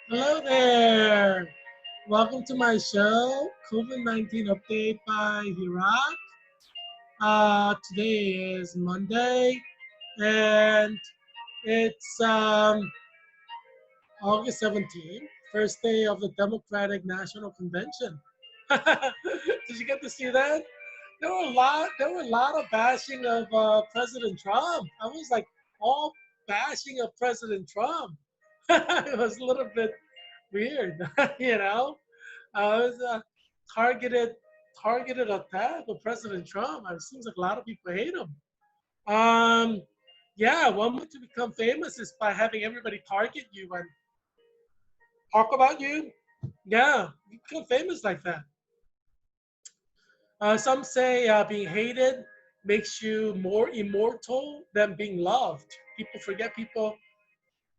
Hello there. Welcome to my show, COVID-19 update by Heerak. Today is Monday, and it's August 17th, first day of the Democratic National Convention. Did you get to see that? There were a lot of bashing of President Trump. I was like all bashing of President Trump. It was a little bit weird, you know. It was a targeted targeted attack of President Trump. It seems like a lot of people hate him. Um, yeah, one way to become famous is by having everybody target you and talk about you. Yeah, you become famous like that. Some say being hated makes you more immortal than being loved. People forget people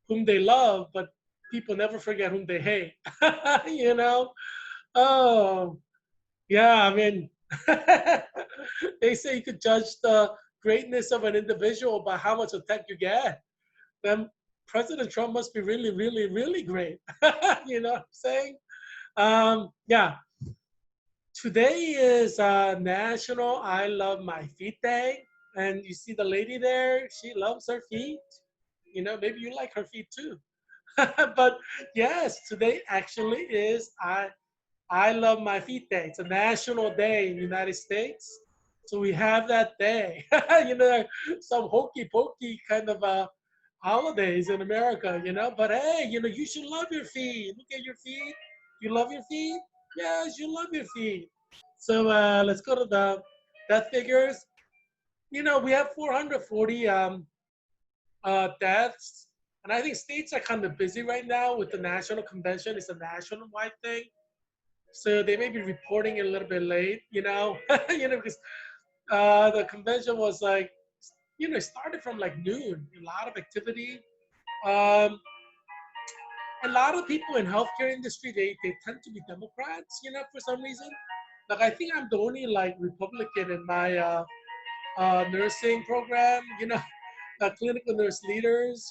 whom they love, but people never forget whom they hate. you know? Oh, yeah, I mean, they say you could judge the greatness of an individual by how much attack you get. Then President Trump must be really, really, really great. You know what I'm saying? Yeah, today is National I Love My Feet Day. And you see the lady there, she loves her feet. You know, maybe you like her feet too. But yes, today actually is I love my feet day. It's a national day in the United States. So we have that day. Some hokey pokey kind of holidays in America, But hey, you should love your feet. Look at your feet. You love your feet? Yes, you love your feet. So let's go to the death figures. We have 440 deaths. And I think states are kind of busy right now with the national convention. It's a nationwide thing. So they may be reporting it a little bit late, because the convention was like, it started from like noon. A lot of activity. Um, a lot of people in healthcare industry they tend to be Democrats, for some reason. Like I think I'm the only like Republican in my nursing program, clinical nurse leaders,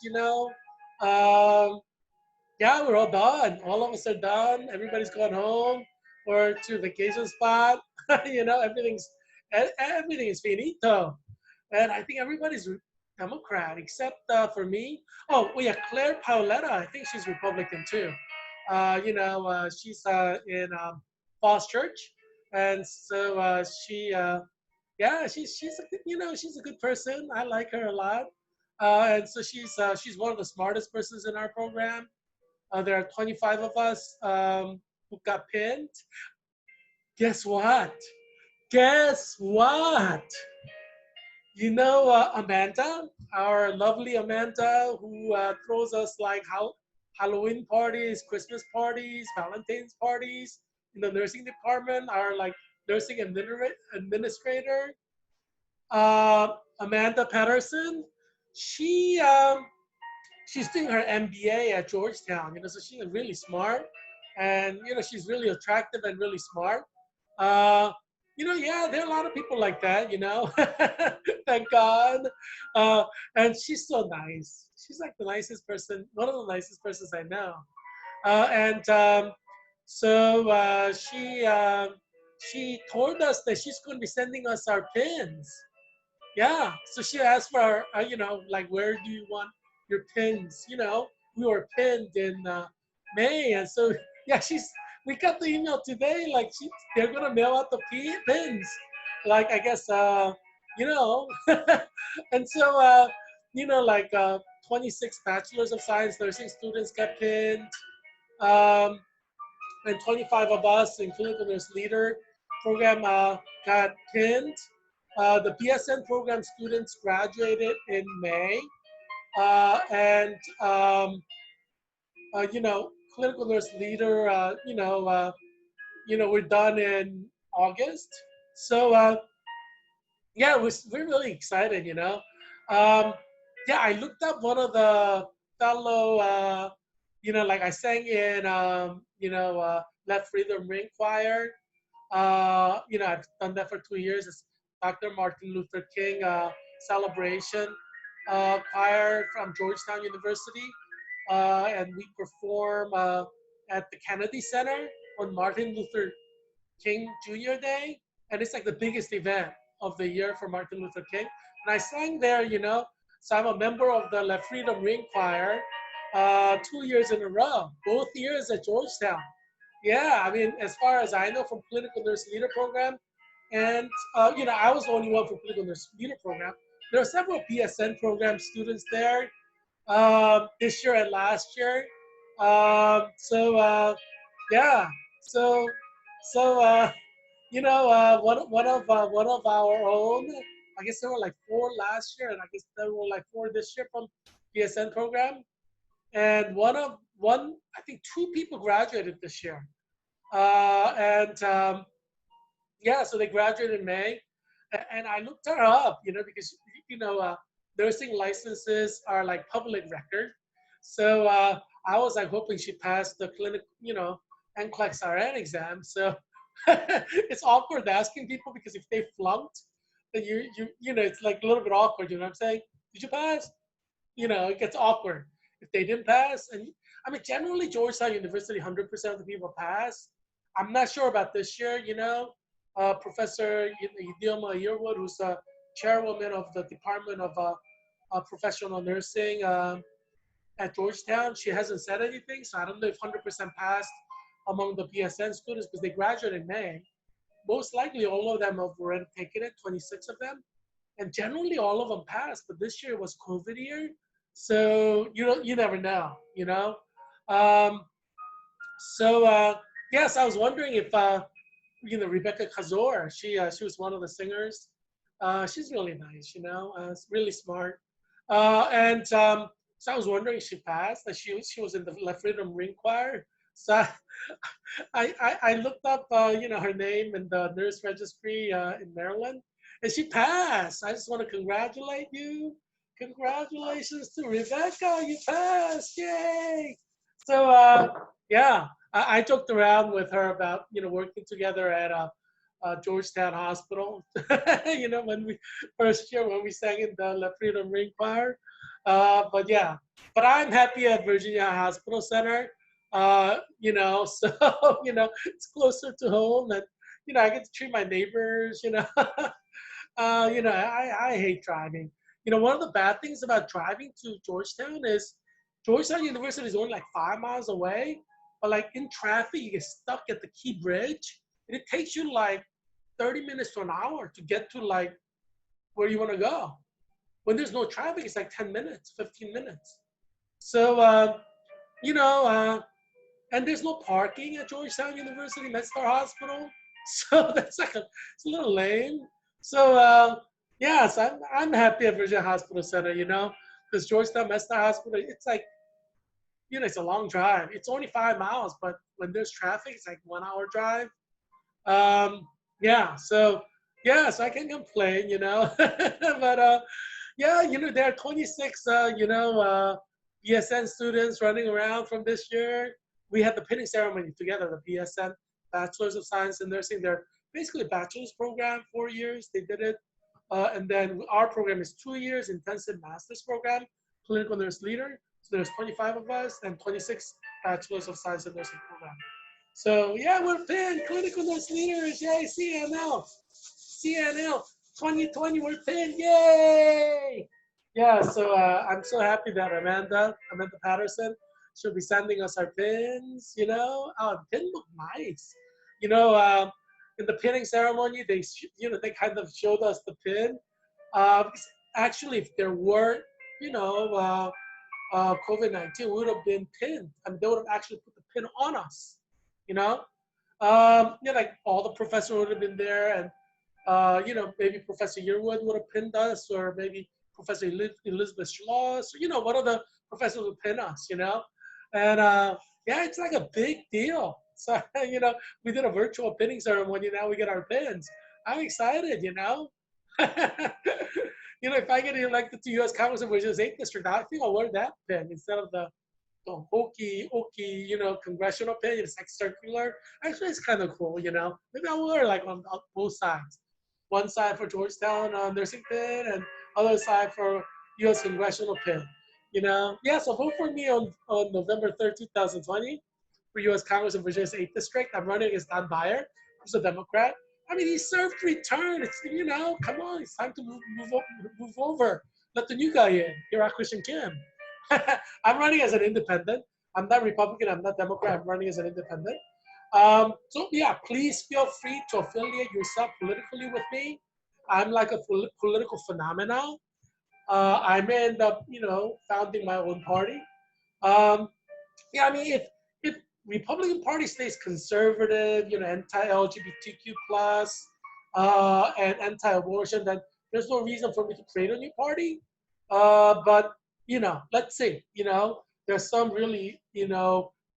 Um, yeah, we're all done. All of us are done. Everybody's gone home or to a vacation spot. Everything is finito. And I think everybody's Democrat except for me. Oh, well, yeah, Claire Paoletta. I think she's Republican too. She's in Falls Church, and so yeah, she's a good person. I like her a lot. And so she's one of the smartest persons in our program. There are 25 of us who got pinned. Guess what? Guess what? Amanda, our lovely Amanda, who throws us like how Halloween parties, Christmas parties, Valentine's parties in the nursing department, our like nursing administrator, Amanda Patterson. She she's doing her MBA at Georgetown. So she's really smart, and she's really attractive and really smart. Uh, yeah, there are a lot of people like that. Thank God. Uh, and she's so nice. She's like the nicest person, one of the nicest persons I know. And so she told us that she's going to be sending us our pins. Yeah. So she asked for our, like, where do you want your pins? We were pinned in May, and so yeah, we got the email today. Like, they're gonna mail out the pins. Like, I guess, you know, and so like 26 bachelors of science nursing students got pinned. Um, and 25 of us, including the nurse leader program, got pinned. The BSN program students graduated in May, and clinical nurse leader, we're done in August. So yeah, we're really excited. Um, yeah, I looked up one of the fellow, like I sang in, Left Rhythm Ring Choir. I've done that for 2 years. It's Dr. Martin Luther King celebration choir from Georgetown University. and we perform at the Kennedy Center on Martin Luther King Jr. Day, and it's like the biggest event of the year for Martin Luther King. And I sang there, you know. So I'm a member of the La Freedom Ring Choir 2 years in a row, both years at Georgetown. Yeah, I mean, as far as I know from Political Nurse Leader Program, and you know, I was the only one for Political Nurse Leader Program. There are several PSN program students there this year and last year. Yeah, so so you know, one of our own. I guess there were like four last year, and I guess there were like four this year from PSN program. And I think two people graduated this year. And Yeah, so they graduated in May, and I looked her up, you know, because you know nursing licenses are like public record. So I was like hoping she passed the clinic, you know, NCLEX RN exam. So it's awkward asking people because if they flunked, then you know it's like a little bit awkward. You know what I'm saying? Did you pass? You know, it gets awkward if they didn't pass. And I mean, generally Georgetown University, 100% of the people pass. I'm not sure about this year. You know, Professor Idioma Yearwood, who's the chairwoman of the Department of Professional Nursing at Georgetown, she hasn't said anything. So I don't know if 100% passed among the PSN students because they graduated in May. Most likely, all of them have already taken it, 26 of them, and generally all of them passed. But this year was COVID year, so you never know, you know. Um, so yes, I was wondering if you know Rebecca Kazor. She was one of the singers. She's really nice, you know. Really smart. And So I was wondering if she passed. That she was in the Left Rhythm Ring Choir. So I looked up you know her name in the nurse registry in Maryland, and she passed. I just want to congratulate you. Congratulations to Rebecca, you passed! Yay! So yeah, I joked around with her about you know working together at Georgetown Hospital. You know when we first year when we sang in the La Freedom Ring Choir. But yeah, but I'm happy at Virginia Hospital Center. You know, so you know it's closer to home, and you know I get to treat my neighbors. You know, you know I hate driving. You know, one of the bad things about driving to Georgetown is Georgetown University is only like 5 miles away, but like in traffic you get stuck at the Key Bridge, and it takes you like 30 minutes to an hour to get to like where you want to go. When there's no traffic, it's like 10 minutes, 15 minutes. So you know. And there's no parking at Georgetown University MedStar Hospital, so that's like it's a little lame. So yes, I'm happy at Virginia Hospital Center, you know, because Georgetown MedStar Hospital, it's like you know it's a long drive. It's only 5 miles, but when there's traffic, it's like 1 hour drive. Um, yeah, so yes, I can complain, you know, but yeah, you know, there are 26, you know, BSN students running around from this year. We had the pinning ceremony together, the BSN, Bachelor's of Science in Nursing. They're basically a bachelor's program, 4 years. They did it. And then our program is 2 years, intensive master's program, clinical nurse leader. So there's 25 of us and 26 Bachelor's of Science in Nursing program. So yeah, we're pinned, clinical nurse leaders, yay, CNL. CNL 2020, we're pinned, yay! Yeah, so I'm so happy that Amanda Patterson, she'll be sending us our pins, you know. Oh, the pin look nice. You know, in the pinning ceremony, you know, they kind of showed us the pin. Because actually, if there weren't, you know, COVID-19, we would have been pinned. I mean, they would have actually put the pin on us, you know. Yeah, like all the professors would have been there, and you know, maybe Professor Yearwood would have pinned us, or maybe Professor Elizabeth Schloss, or, you know, one of the professors would pin us, you know. And yeah, it's like a big deal. So, you know, we did a virtual pinning ceremony. Now we get our pins. I'm excited, you know. You know, if I get elected to U.S. Congress of Virginia's 8th District, I think I'll wear that pin instead of the hokey, you know, congressional pin. It's like circular. Actually, it's kind of cool, you know. Maybe I'll wear it like on both sides. One side for Georgetown nursing pin, and other side for U.S. congressional pin. Yeah, so vote for me on November 3rd, 2020 for U.S. Congress in Virginia's 8th District. I'm running against Don Beyer, who's a Democrat. I mean, he served return. Come on, it's time to move over. Let the new guy in, Heerak Christian Kim. I'm running as an independent. I'm not Republican. I'm not Democrat. I'm running as an independent. So yeah, please feel free to affiliate yourself politically with me. I'm like a political phenomenon. I may end up, founding my own party. Um, yeah, I mean, if Republican Party stays conservative, anti-LGBTQ plus, and anti-abortion, then there's no reason for me to create a new party. But let's see. There's some really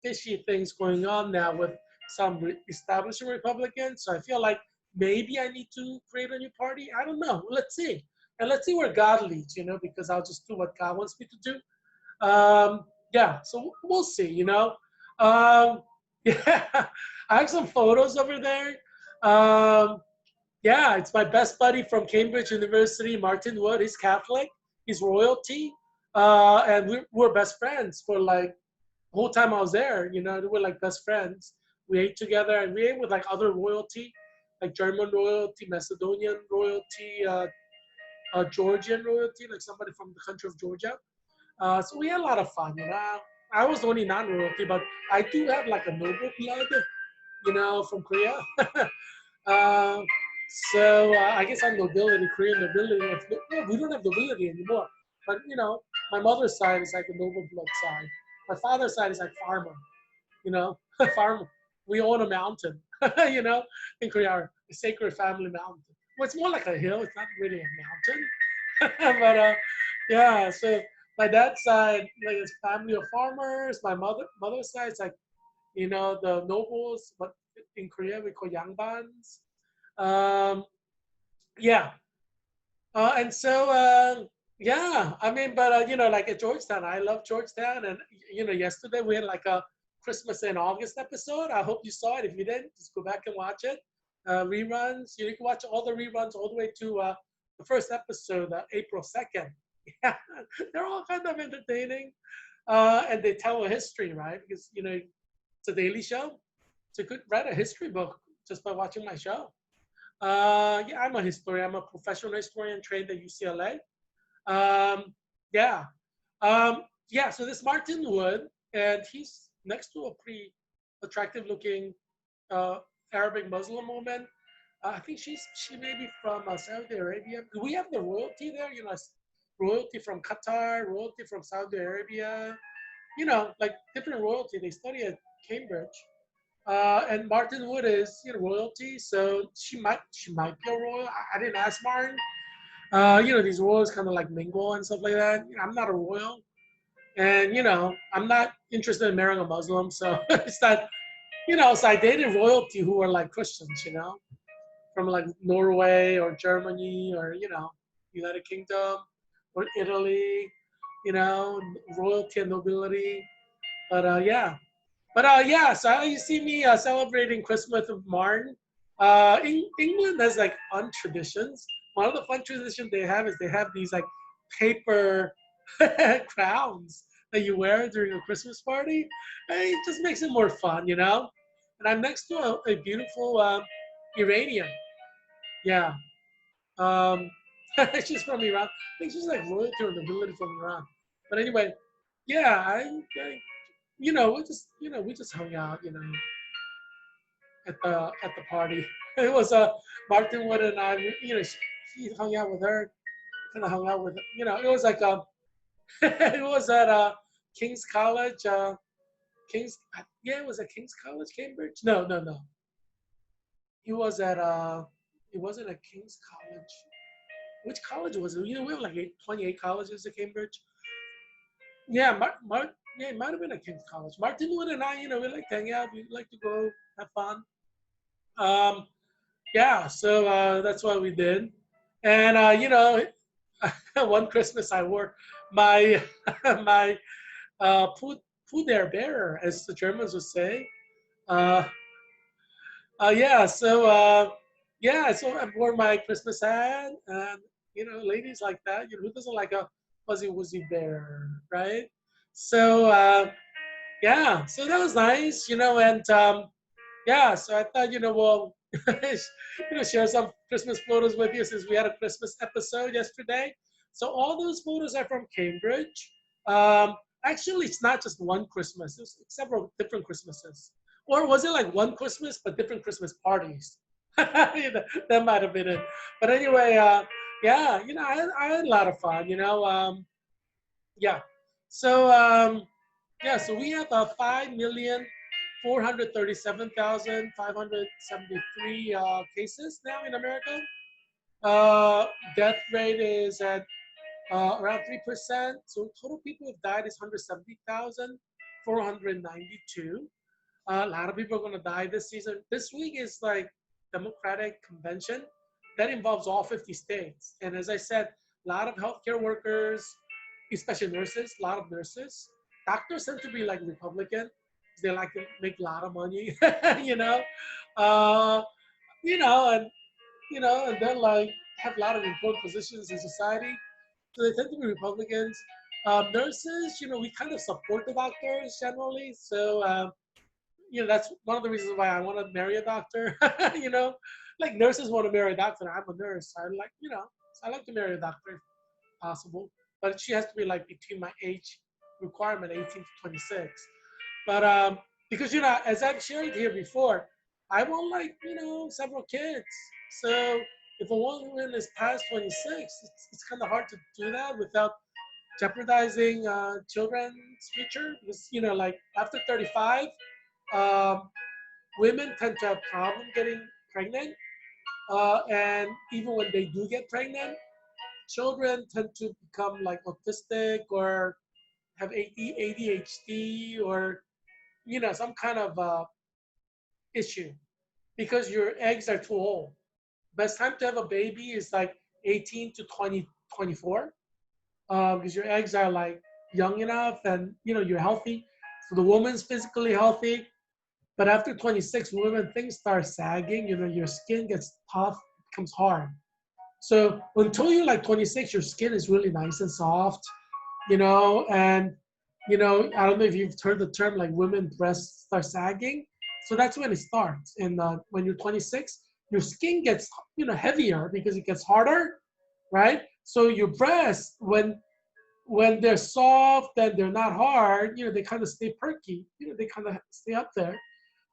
fishy things going on now with some establishment Republicans. So I feel like maybe I need to create a new party. I don't know. Let's see, and let's see where God leads. Because I'll just do what God wants me to do. Yeah, so we'll see, yeah, I have some photos over there. Yeah, it's my best buddy from Cambridge University, Martin Wood. He's Catholic, he's royalty. And we're best friends for like the whole time I was there, we're like best friends. We ate together and we ate with like other royalty, like German royalty, Macedonian royalty, Georgian royalty, like somebody from the country of Georgia. So we had a lot of fun. I was only non-royalty, but I do have like a noble blood, from Korea. uh, so I guess I'm nobility, Korean nobility. No, we don't have nobility anymore. But my mother's side is like a noble blood side. My father's side is like farmer. Farmer. We own a mountain. you know, in Korea, a sacred family mountain. Well, it's more like a hill. It's not really a mountain. but yeah, so my dad's side, like it's family of farmers. My mother's side is like, the nobles, but in Korea we call yangbans. Um, yeah, and so yeah, I mean, but like at Georgetown, I love Georgetown, and yesterday we had like a Christmas in August episode. I hope you saw it. If you didn't, just go back and watch it. Reruns. You can watch all the reruns all the way to the first episode, April 2nd. Yeah, they're all kind of entertaining, and they tell a history, right? Because it's a daily show, so you could write a history book just by watching my show. Yeah, I'm a historian. I'm a professional historian trained at UCLA. Um, yeah, yeah. So this Martin Wood, and he's next to a pretty attractive-looking uh, Arabic Muslim woman. I think she may be from Saudi Arabia. We have the royalty there, royalty from Qatar, royalty from Saudi Arabia. Like different royalty. They study at Cambridge. And Martin Wood is royalty, so she might be a royal. I didn't ask Martin. These royals kind of like mingle and stuff like that. I'm not a royal, and I'm not interested in marrying a Muslim, so it's that So I dated royalty who were like Christians, from like Norway or Germany or United Kingdom or Italy, royalty and nobility. But yeah, yeah, so you see me celebrating Christmas with Martin. England has like fun traditions. One of the fun traditions they have is they have these like paper crowns that you wear during a Christmas party. And it just makes it more fun. And I'm next to a beautiful Iranian. Yeah. Um, she's from Iran. I think she's like royalty or nobility from Iran. But anyway, yeah, we just hung out, at the party. It was Martin Wood and I, she hung out with her, kind of hung out with, it was like it was at King's College, King's, yeah, it was at King's College, Cambridge. No, no, no, he was at it wasn't at King's College. Which college was it? We have like 28 colleges at Cambridge. Yeah, yeah, it might have been at King's College. Martin Wood and I, we like to hang out. We like to go have fun. Um, yeah, so that's what we did. And one Christmas I wore my my Puder bearer, as the Germans would say. Uh, yeah, so yeah, so I wore my Christmas hat, and ladies like that. Who doesn't like a fuzzy wuzzy bear, right? So yeah, so that was nice, and yeah, so I thought, well, share some Christmas photos with you since we had a Christmas episode yesterday. So all those photos are from Cambridge. Um, Actually, it's not just one Christmas. It's several different Christmases. Or was it like one Christmas but different Christmas parties? That might have been it. But anyway, yeah, I had a lot of fun. Yeah. So yeah, so we have 5,437,573 cases now in America. Death rate is at around 3%. So total people who've died is 170,492. A lot of people are going to die this season. This week is like Democratic convention that involves all 50 states. And as I said, a lot of healthcare workers, especially nurses, a lot of nurses. Doctors tend to be like Republican. They like to make a lot of money, you know. Uh, and and then like have a lot of important positions in society. So they tend to be Republicans. Nurses, we kind of support the doctors generally. So that's one of the reasons why I want to marry a doctor. you know, like nurses want to marry a doctor. I'm a nurse. I like, so I like to marry a doctor if possible. But she has to be like between my age requirement, 18 to 26. But because as I've shared here before, I want like several kids. So if a woman is past 26, it's kind of hard to do that without jeopardizing children's future. Because like after 35, um, women tend to have problem getting pregnant, and even when they do get pregnant, children tend to become like autistic or have ADHD or some kind of issue because your eggs are too old. Best time to have a baby is like 18 to 20, 24, because your eggs are like young enough and you're healthy. So the woman's physically healthy. But after 26, women things start sagging. Your skin gets tough, becomes hard. So until you're like 26, your skin is really nice and soft, and I don't know if you've heard the term like women breasts start sagging. So that's when it starts. And when you're 26, your skin gets heavier because it gets harder, right? So your breasts, when they're soft and they're not hard, they kind of stay perky. They kind of stay up there.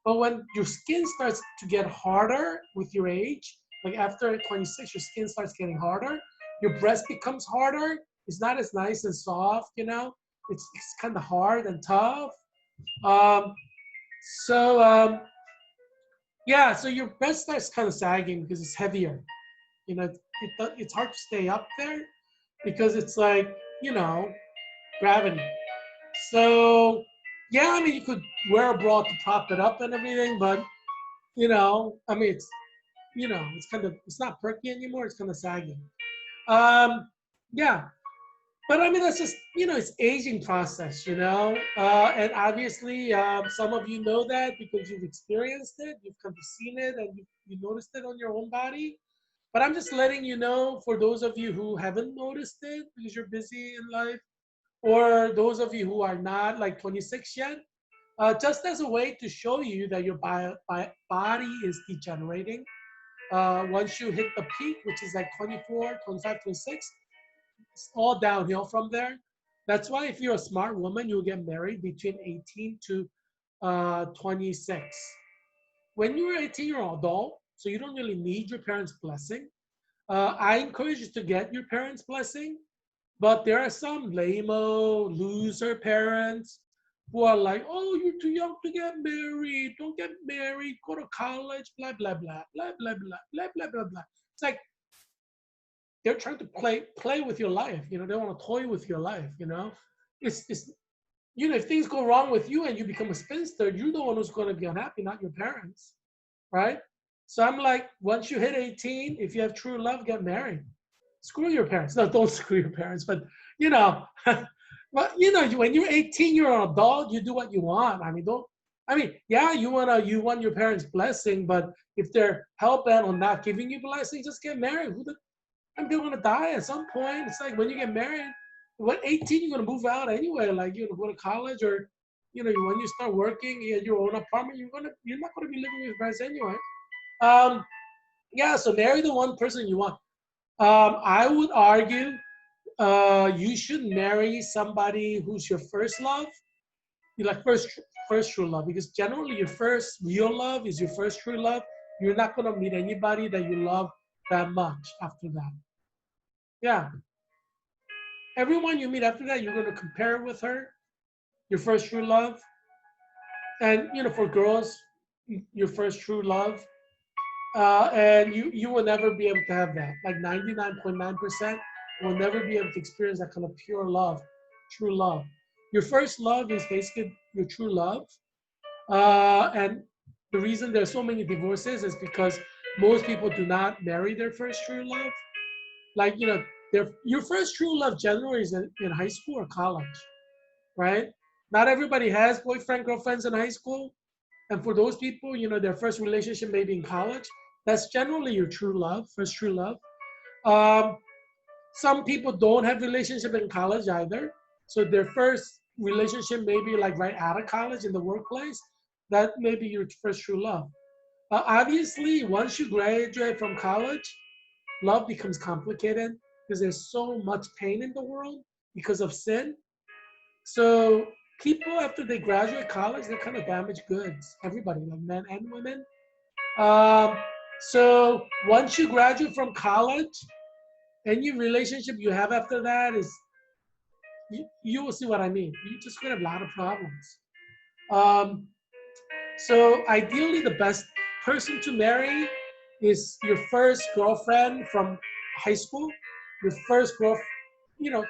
But when your skin starts to get harder with your age, like after 26, your skin starts getting harder, your breast becomes harder. It's not as nice and soft, It's kind of hard and tough. Um, so yeah, so your breast starts kind of sagging because it's heavier. It's hard to stay up there because it's like gravity. So yeah, I mean you could wear a bra to prop it up and everything, but I mean it's not perky anymore. It's kind of sagging. Yeah, but I mean that's just it's aging process, and obviously some of you know that because you've experienced it, you've kind of seen it, and you noticed it on your own body. But I'm just letting you know for those of you who haven't noticed it because you're busy in life, or those of you who are not like 26 yet, just as a way to show you that your body is degenerating. Once you hit the peak, which is like 24, 25, 26, it's all downhill from there. That's why if you're a smart woman, you'll get married between 18 to 26. When you're 18, you're an adult, so you don't really need your parents' blessing. I encourage you to get your parents' blessing, but there are some lame-o, loser parents who are like, oh, you're too young to get married. Don't get married. Go to college, blah, blah, blah, blah, blah, blah, blah, blah, blah, blah. It's like they're trying to play with your life. They want to toy with your life, It's if things go wrong with you and you become a spinster, you're the one who's going to be unhappy, not your parents, right? So I'm like, once you hit 18, if you have true love, get married. Screw your parents. No, don't screw your parents. But but when you're 18, you're an adult. You do what you want. I mean, don't. I mean, yeah, you want your parents' blessing, but if they're hell bent on not giving you blessing, just get married. I mean, they're gonna die at some point. It's like when you get married, When 18, you're gonna move out anyway. Like you're gonna go to college, or when you start working, you get your own apartment. You're not gonna be living with your parents anyway. Um, yeah. So marry the one person you want. I would argue you should marry somebody who's your first love. You like first true love, because generally your first real love is your first true love. You're not gonna meet anybody that you love that much after that. Yeah, everyone you meet after that, you're gonna compare with her, your first true love, and for girls, your first true love, and you will never be able to have that. Like 99.9% will never be able to experience that kind of pure love, true love. Your first love is basically your true love. And the reason there's so many divorces is because most people do not marry their first true love. Like, your first true love generally is in high school or college, right? Not everybody has boyfriend, girlfriends in high school. And for those people, their first relationship may be in college. That's generally your true love, first true love. Um, some people don't have relationship in college either. So their first relationship may be like right out of college in the workplace. That may be your first true love. Obviously, once you graduate from college, love becomes complicated because there's so much pain in the world because of sin. So people, after they graduate college, they're kind of damaged goods. Everybody, like men and women. Um, so once you graduate from college, any relationship you have after that is, you will see what I mean. You just gonna have a lot of problems. Um, so ideally, the best person to marry is your first girlfriend from high school, your first girl,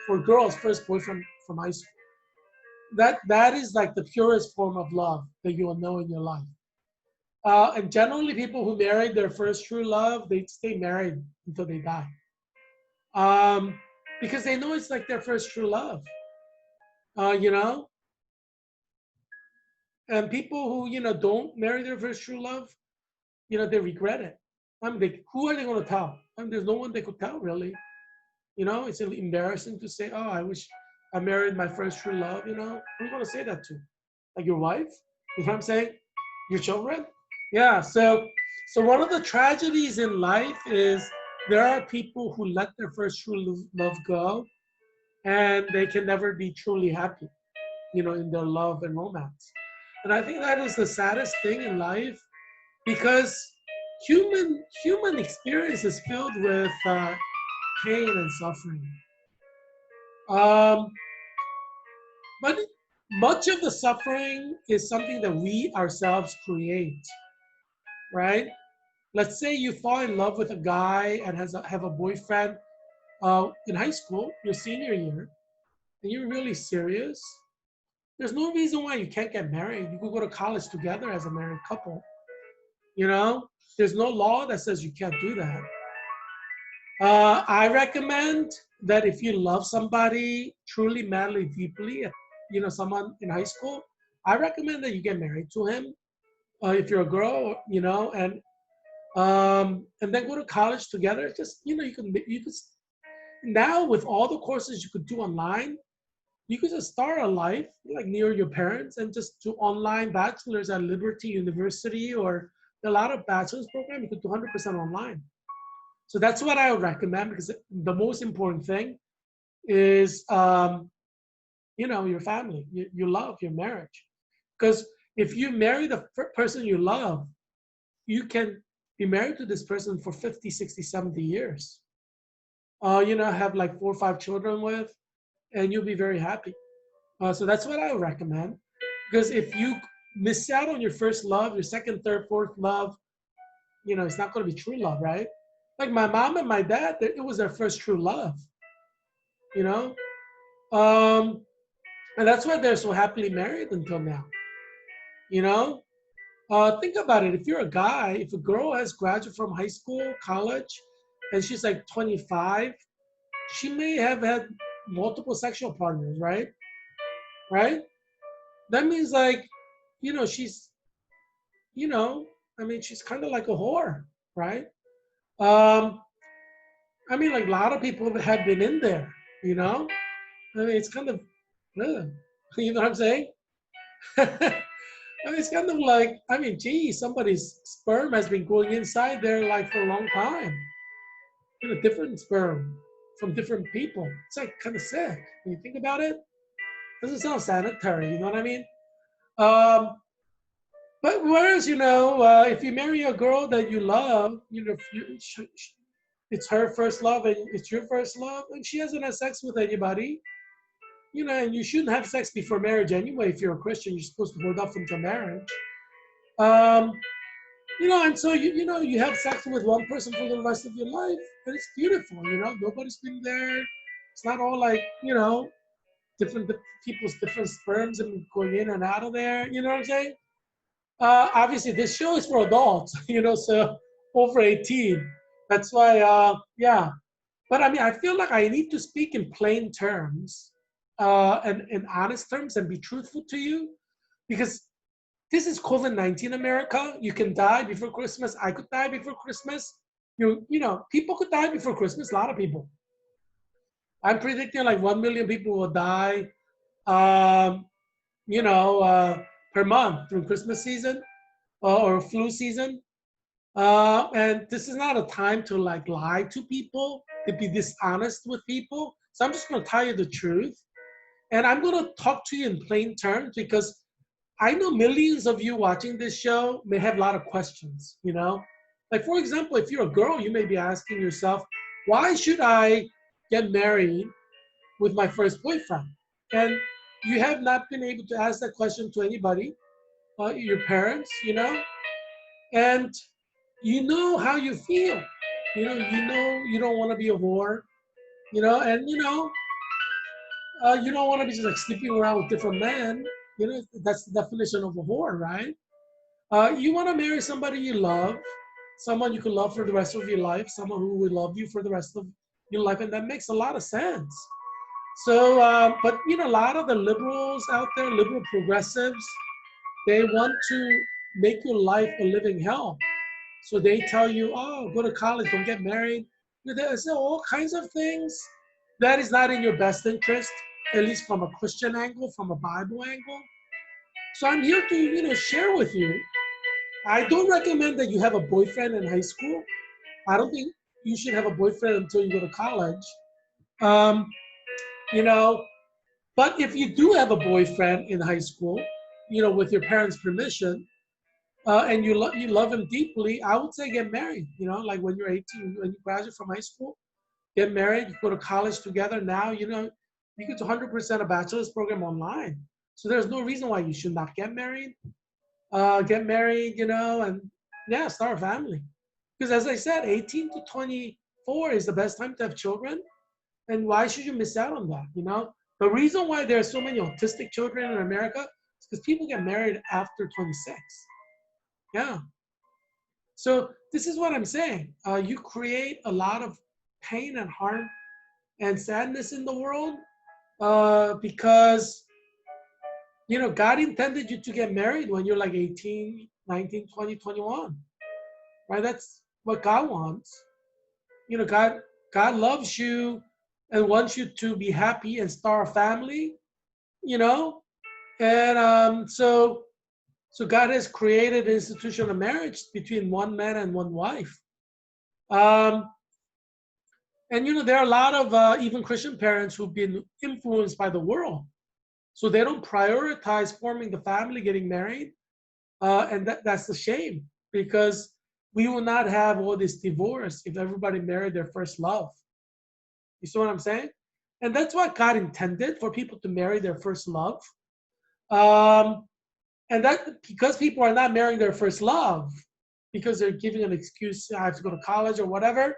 for girls, first boyfriend from high school. That is like the purest form of love that you will know in your life. And generally, people who married their first true love, they stay married until they die, um, because they know it's like their first true love. Uh, you know, and people who don't marry their first true love, they regret it. I mean, who are they going to tell? I mean, there's no one they could tell really. It's embarrassing to say, "Oh, I wish I married my first true love." Who are you going to say that to? Like your wife? You know what I'm saying? Your children? Yeah. So one of the tragedies in life is there are people who let their first true love go, and they can never be truly happy, in their love and romance. And I think that is the saddest thing in life, because human experience is filled with pain and suffering. Um, but much of the suffering is something that we ourselves create, right? Let's say you fall in love with a guy and have a boyfriend in high school, your senior year, and you're really serious. There's no reason why you can't get married. You could go to college together as a married couple. You know, there's no law that says you can't do that. I recommend that if you love somebody truly, madly, deeply, someone in high school, I recommend that you get married to him. If you're a girl, and then go to college together. Just you could now, with all the courses you could do online, you could just start a life like near your parents and just do online bachelor's at Liberty University, or a lot of bachelor's program you could do 100% online. So that's what I would recommend, because the most important thing is, your family, your love, your marriage. Because if you marry the person you love, you can be married to this person for 50, 60, 70 years. Have like 4 or 5 children with, and you'll be very happy. So that's what I would recommend. Because if you miss out on your first love, your second, third, fourth love, it's not going to be true love, right? Like my mom and my dad, it was their first true love, you know? Um, and that's why they're so happily married until now, you know? Think about it. If you're a guy, if a girl has graduated from high school, college, and she's like 25, she may have had multiple sexual partners, right? Right? That means like, she's, you know, I mean, she's kind of like a whore, right? Um, I mean, like a lot of people have been in there, you know? I mean, it's kind of, you know what I'm saying? I mean, it's kind of like, I mean, gee, somebody's sperm has been going inside there like for a long time. You know, different sperm from different people. It's like kind of sick when you think about it. Doesn't sound sanitary, you know what I mean? Um, but whereas, if you marry a girl that you love, it's her first love and it's your first love, and she hasn't had sex with anybody, and you shouldn't have sex before marriage anyway. If you're a Christian, you're supposed to hold off until marriage. Um, and so you have sex with one person for the rest of your life, and it's beautiful. Nobody's been there. It's not all like different people's different sperms and going in and out of there. You know what I'm saying? Obviously, this show is for adults. So over 18. That's why, yeah. But I mean, I feel like I need to speak in plain terms, and in honest terms, and be truthful to you, because this is COVID-19 America. You can die before Christmas. I could die before Christmas. People could die before Christmas. A lot of people. I'm predicting like 1 million people will die, um, per month through Christmas season, or flu season. And this is not a time to like lie to people, to be dishonest with people. So I'm just going to tell you the truth. And I'm going to talk to you in plain terms, because I know millions of you watching this show may have a lot of questions, Like, for example, if you're a girl, you may be asking yourself, why should I get married with my first boyfriend? And you have not been able to ask that question to anybody, your parents, and you know how you feel. You don't want to be a whore, and you don't want to be just like sleeping around with different men. That's the definition of a whore, right? You want to marry somebody you love, someone you can love for the rest of your life, someone who will love you for the rest of your life, and that makes a lot of sense. So, but a lot of the liberals out there, liberal progressives, they want to make your life a living hell. So they tell you, oh, go to college, don't get married. There's all kinds of things that is not in your best interest, at least from a Christian angle, from a Bible angle. So I'm here to, share with you. I don't recommend that you have a boyfriend in high school. I don't think you should have a boyfriend until you go to college. Um, you know, but if you do have a boyfriend in high school, with your parents' permission, and you love him deeply, I would say get married. Like when you're 18, when you graduate from high school, get married. You go to college together. Now, you get to 100% a bachelor's program online. So there's no reason why you should not get married. And yeah, start a family. Because as I said, 18 to 24 is the best time to have children. And why should you miss out on that? The reason why there are so many autistic children in America is because people get married after 26. Yeah. So this is what I'm saying. You create a lot of pain and harm and sadness in the world, because, God intended you to get married when you're like 18, 19, 20, 21, right? That's what God wants. God loves you and wants you to be happy and start a family, you know? And so God has created an institution of marriage between one man and one wife. Um, and there are a lot of even Christian parents who've been influenced by the world, so they don't prioritize forming the family, getting married, and that's a shame, because we will not have all this divorce if everybody married their first love. You see what I'm saying? And that's what God intended, for people to marry their first love. Um, and that because people are not marrying their first love because they're giving an excuse, I have to go to college or whatever.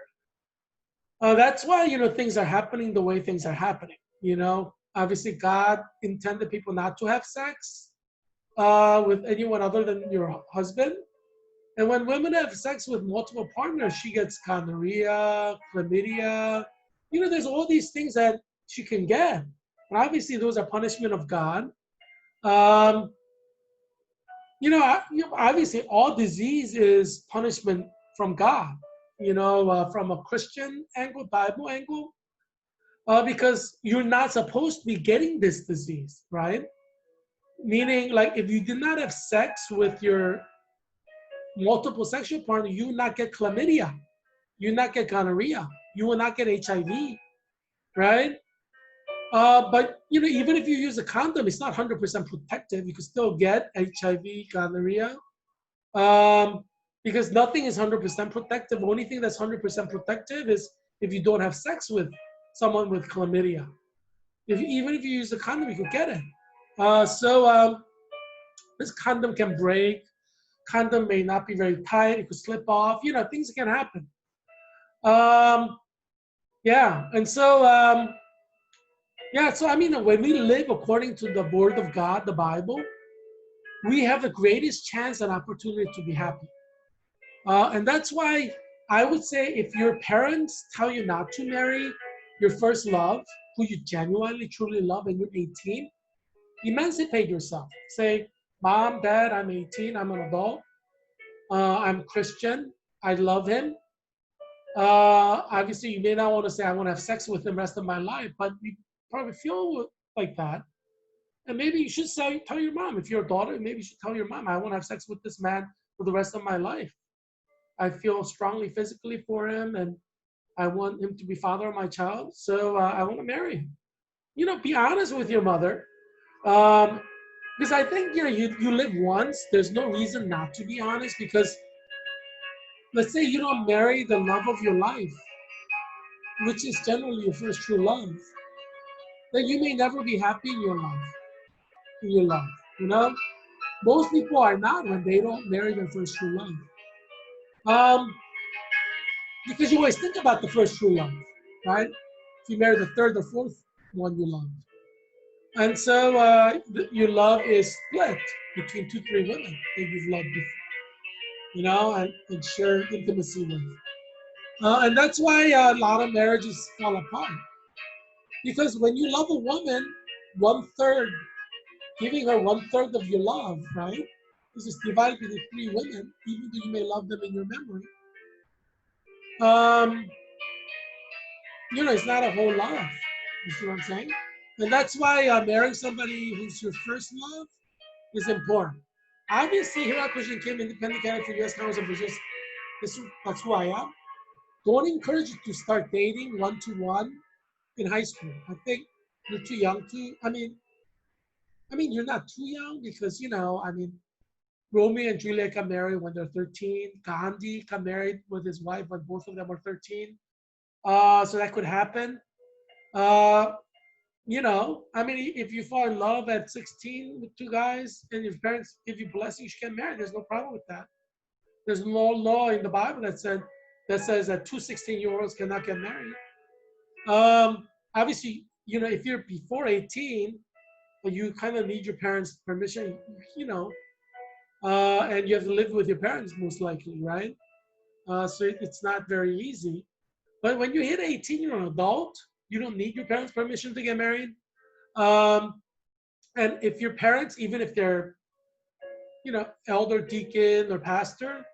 That's why things are happening the way things are happening. Obviously God intended people not to have sex with anyone other than your husband. And when women have sex with multiple partners, she gets gonorrhea, chlamydia. There's all these things that she can get. And obviously those are punishment of God. Um, obviously all disease is punishment from God, from a Christian angle, Bible angle. Because you're not supposed to be getting this disease, right? Meaning, like, if you did not have sex with your multiple sexual partner, you will not get chlamydia, you will not get gonorrhea, you will not get HIV, right? But even if you use a condom, it's not 100% protective. You can still get HIV, gonorrhea, um, because nothing is 100% protective. The only thing that's 100% protective is if you don't have sex with someone with chlamydia. Even if you use a condom, you could get it. So this condom can break. Condom may not be very tight. It could slip off. Things can happen. Um, yeah, and so I mean, when we live according to the Word of God, the Bible, we have the greatest chance and opportunity to be happy. And that's why I would say if your parents tell you not to marry your first love, who you genuinely, truly love, and you're 18, emancipate yourself. Say, Mom, Dad, I'm 18, I'm an adult, I'm Christian, I love him. Obviously, you may not want to say, I want to have sex with him the rest of my life, but you probably feel like that. And maybe you should tell your mom, if you're a daughter, maybe you should tell your mom, I want to have sex with this man for the rest of my life. I feel strongly physically for him, and I want him to be father of my child. So I want to marry him. Be honest with your mother. Um, because I think you live once. There's no reason not to be honest. Because let's say you don't marry the love of your life, which is generally your first true love, then you may never be happy in your life. In your love, most people are not when they don't marry their first true love. Um, because you always think about the first true love, right? If you marry the third or fourth one you love. And so your love is split between 2, 3 women that you've loved before, and share intimacy with. And that's why a lot of marriages fall apart. Because when you love a woman, 1/3, giving her 1/3 of your love, right? This is divided into 3 women, even though you may love them in your memory. Um, it's not a whole lot. You see what I'm saying? And that's why marrying somebody who's your first love is important. Obviously, Heerak Christian Kim, independent candidate for U.S. Congress, and that's who I am. Don't encourage you to start dating 1-to-1 in high school. I think you're too young to. I mean, you're not too young because Romeo and Juliet got married when they're 13. Gandhi got married with his wife when both of them were 13. So that could happen. Uh, if you fall in love at 16 with 2 guys and your parents give you blessing, you should get married. There's no problem with that. There's no law in the Bible that says that 2 16-year-olds cannot get married. Obviously, if you're before 18, you kind of need your parents' permission, and you have to live with your parents most likely, right? So it's not very easy. But when you hit 18, you're an adult. You don't need your parents' permission to get married. Um, and if your parents, even if they're, elder deacon or pastor,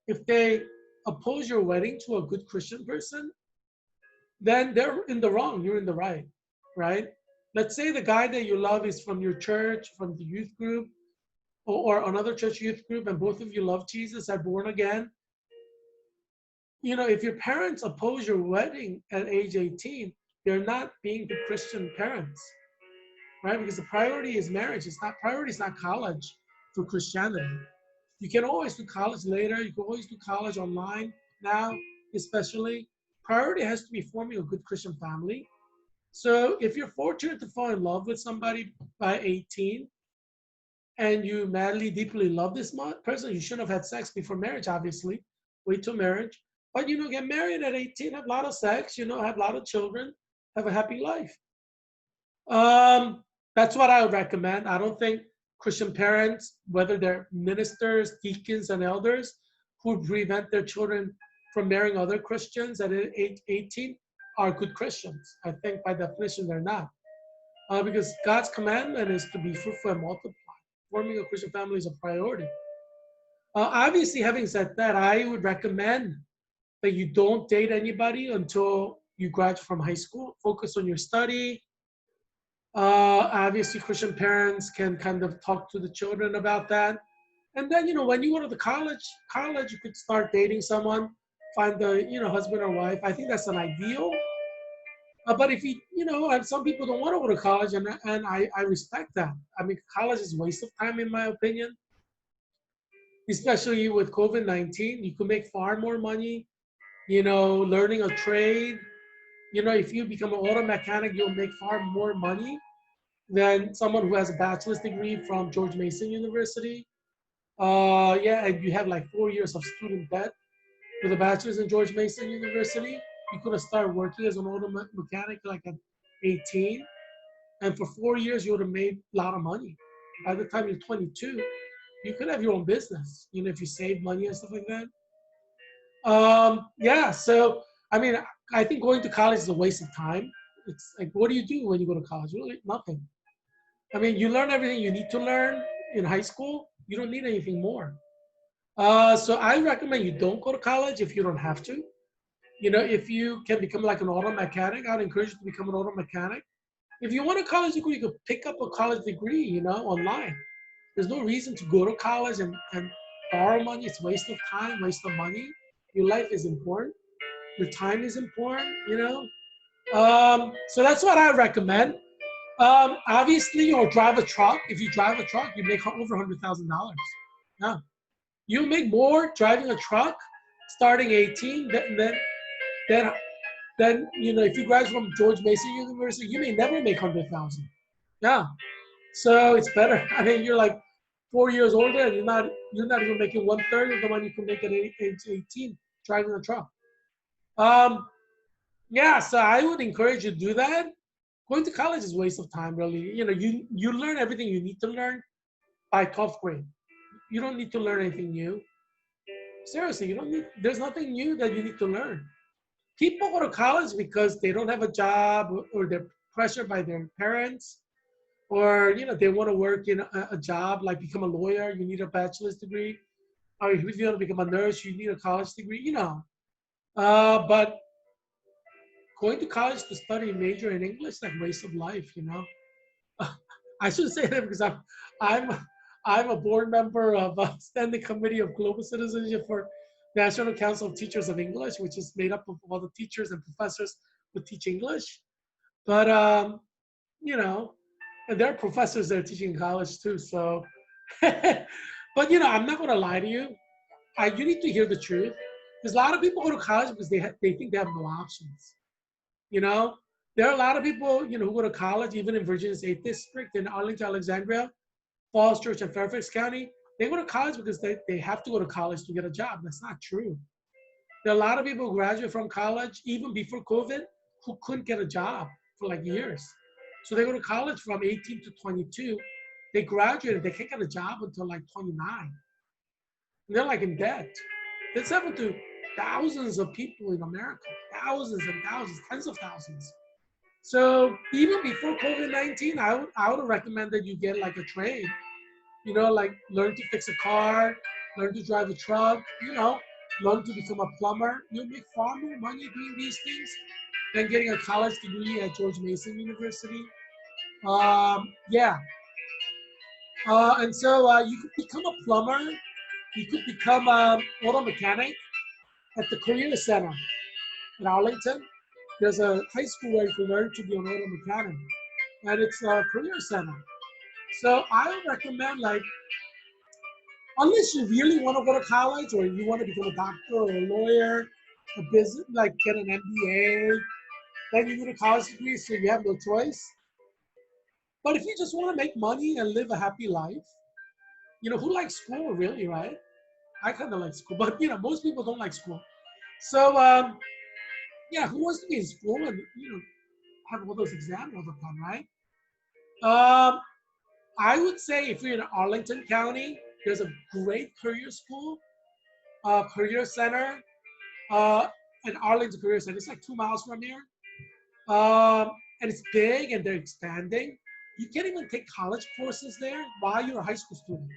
if they oppose your wedding to a good Christian person, then they're in the wrong. You're in the right, right? Let's say the guy that you love is from your church, from the youth group, or another church youth group, and both of you love Jesus, are born again. If your parents oppose your wedding at age 18, they're not being good Christian parents, right? Because the priority is marriage. Priority is not college for Christianity. You can always do college later. You can always do college online now, especially. Priority has to be forming a good Christian family. So if you're fortunate to fall in love with somebody by 18 and you madly, deeply love this person, you shouldn't have had sex before marriage, obviously. Wait till marriage. But, get married at 18, have a lot of sex, have a lot of children, have a happy life. That's what I would recommend. I don't think Christian parents, whether they're ministers, deacons, and elders, who prevent their children from marrying other Christians at age 18 are good Christians. I think by definition they're not. Because God's commandment is to be fruitful and multiply. Forming a Christian family is a priority. Obviously, having said that, I would recommend that you don't date anybody until you graduate from high school, focus on your study. Obviously, Christian parents can kind of talk to the children about that. And then, when you go to the college, you could start dating someone, find the, husband or wife. I think that's an ideal. But if and some people don't want to go to college, and I respect that. I mean, college is a waste of time, in my opinion, especially with COVID-19. You could make far more money, learning a trade. If you become an auto mechanic, you'll make far more money than someone who has a bachelor's degree from George Mason University. Yeah, and you have like 4 years of student debt with a bachelor's in George Mason University. You could have started working as an auto mechanic like at 18, and for 4 years you would have made a lot of money. By the time you're 22, you could have your own business, if you save money and stuff like that. Yeah, so I mean, I think going to college is a waste of time. It's like, what do you do when you go to college? Really, nothing. I mean, you learn everything you need to learn in high school. You don't need anything more. So I recommend you don't go to college if you don't have to. If you can become like an auto mechanic, I'd encourage you to become an auto mechanic. If you want a college degree, you could pick up a college degree, online. There's no reason to go to college and borrow money. It's a waste of time, waste of money. Your life is important. Your time is important. So that's what I recommend. Obviously, or drive a truck. If you drive a truck, you make over $100,000. Yeah, you make more driving a truck starting 18 than if you graduate from George Mason University, you may never make 100,000. Yeah, so it's better. I mean, you're like 4 years older, and you're not even making 1/3 of the money you can make at age 18 driving a truck. Um, yeah, so I would encourage you to do that. Going to college is a waste of time, really. You learn everything you need to learn by 12th grade. You don't need to learn anything new. Seriously, you don't need. There's nothing new that you need to learn. People go to college because they don't have a job, or they're pressured by their parents, or they want to work in a job like become a lawyer. You need a bachelor's degree, or if you want to become a nurse, you need a college degree. But going to college to study a major in English is like a waste of life. I should say that because I'm I'm a board member of a standing committee of global citizenship for National Council of Teachers of English, which is made up of all the teachers and professors who teach English. But and there are professors that are teaching in college too. So, but I'm not going to lie to you. You need to hear the truth. There's a lot of people go to college because they think they have no options. You know, there are a lot of people, who go to college, even in Virginia's 8th District, in Arlington, Alexandria, Falls Church, and Fairfax County. They go to college because they have to go to college to get a job. That's not true. There are a lot of people who graduate from college, even before COVID, who couldn't get a job for like years. So they go to college from 18 to 22. They graduated, they can't get a job until like 29. And they're like in debt. This happened to thousands of people in America, thousands and thousands, tens of thousands. So even before COVID-19, I would recommend that you get like a trade, like learn to fix a car, learn to drive a truck, learn to become a plumber. You'll make far more money doing these things than getting a college degree at George Mason University. Yeah. And so you could become a plumber. You could become an auto mechanic at the Career Center in Arlington. There's a high school where you can learn to be an auto mechanic, and it's a career center. So I would recommend, like, unless you really want to go to college or you want to become a doctor or a lawyer, a business, like get an MBA, then you need a college degree, so you have no choice. But if you just want to make money and live a happy life, who likes school really, right? I kind of like school, but most people don't like school. So yeah, who wants to be in school and have all those exams all the time, right? I would say if you're in Arlington County, there's a great career school, career center, uh, an Arlington Career Center. It's like 2 miles from here. And it's big and they're expanding. You can't even take college courses there while you're a high school student.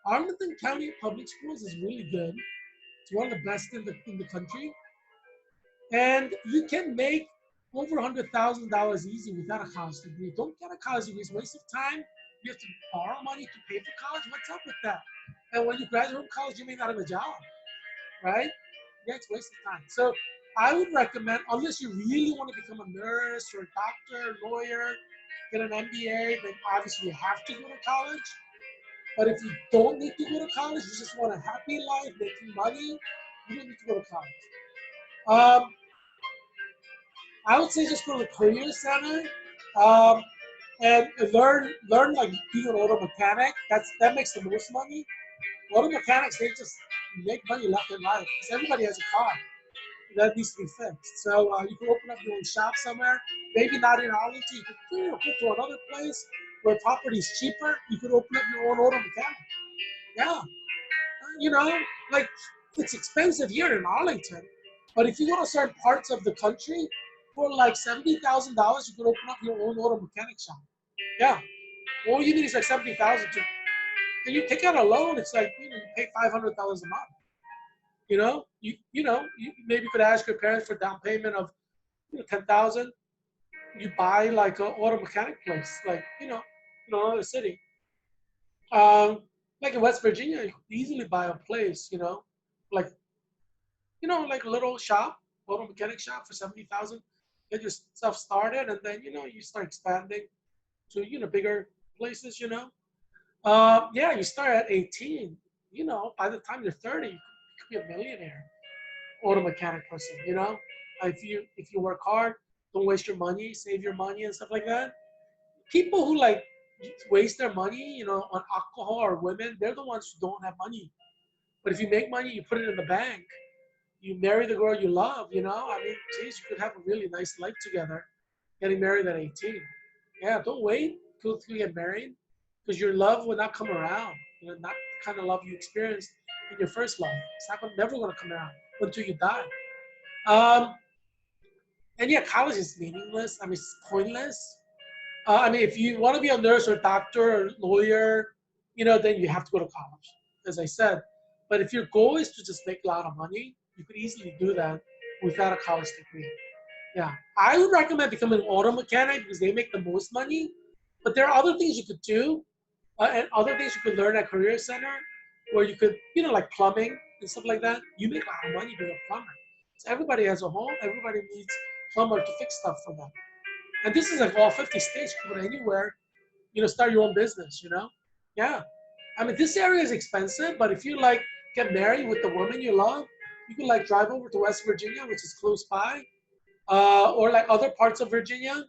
Arlington County Public Schools is really good. It's one of the best in the country. And you can make over $100,000 easy without a college degree. Don't get a college degree. It's a waste of time. You have to borrow money to pay for college. What's up with that? And when you graduate from college, you may not have a job, right? Yeah, it's a waste of time. So I would recommend, unless you really want to become a nurse or a doctor, lawyer, get an MBA, then obviously you have to go to college. But if you don't need to go to college, you just want a happy life, making money, you don't need to go to college. Um, I would say just go to the career center um, and learn like being an auto mechanic. That makes the most money. Auto mechanics, they just make money left and right because everybody has a car that needs to be fixed. So you can open up your own shop somewhere. Maybe not in Arlington. You could go to another place where property is cheaper. You could open up your own auto mechanic. Yeah, you know, like it's expensive here in Arlington, but if you go to certain parts of the country, for like $70,000, you could open up your own auto mechanic shop. Yeah, all you need is like 70,000 to, and you take out a loan. It's like you pay $500 a month. You maybe could ask your parents for down payment of 10,000. You buy like an auto mechanic place, like another city. Um, like in West Virginia, you could easily buy a place, like like a little shop, auto mechanic shop for 70,000. Get your stuff started, and then you start expanding to bigger places. Yeah, you start at 18. By the time you're 30, you could be a millionaire auto mechanic person. If you work hard, don't waste your money, save your money and stuff like that. People who like waste their money, on alcohol or women, they're the ones who don't have money. But if you make money, you put it in the bank. You marry the girl you love. I mean, geez, you could have a really nice life together. Getting married at 18. Yeah, don't wait till you get married because your love will not come around. Not the kind of love you experienced in your first love. It's never going to come around until you die. Um, and yeah, college is meaningless. I mean, it's pointless. I mean, if you want to be a nurse or doctor or lawyer, then you have to go to college, as I said. But if your goal is to just make a lot of money, you could easily do that without a college degree. Yeah, I would recommend becoming an auto mechanic because they make the most money. But there are other things you could do, and other things you could learn at Career Center, where you could, like plumbing and stuff like that. You make a lot of money being a plumber. So everybody has a home. Everybody needs plumber to fix stuff for them. And this is like all 50 states. You can go anywhere, start your own business. Yeah. I mean, this area is expensive, but if you like get married with the woman you love, you can like drive over to West Virginia, which is close by, or like other parts of Virginia.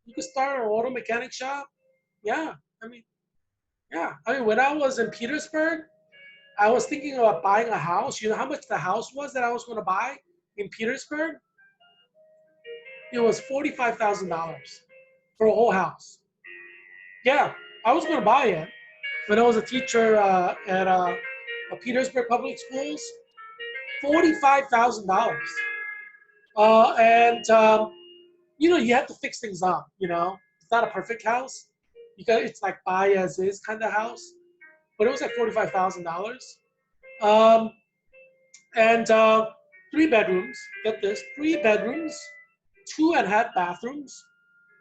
You could start an auto mechanic shop. Yeah, I mean, yeah. I mean, when I was in Petersburg, I was thinking about buying a house. You know how much the house was that I was going to buy in Petersburg? It was $45,000 for a whole house. Yeah, I was going to buy it when I was a teacher at Petersburg Public Schools. $45,000. And you have to fix things up. It's not a perfect house. It's like buy as is kind of house, but it was like $45,000. Um, and 3 bedrooms. Get this: 3 bedrooms, 2.5 bathrooms,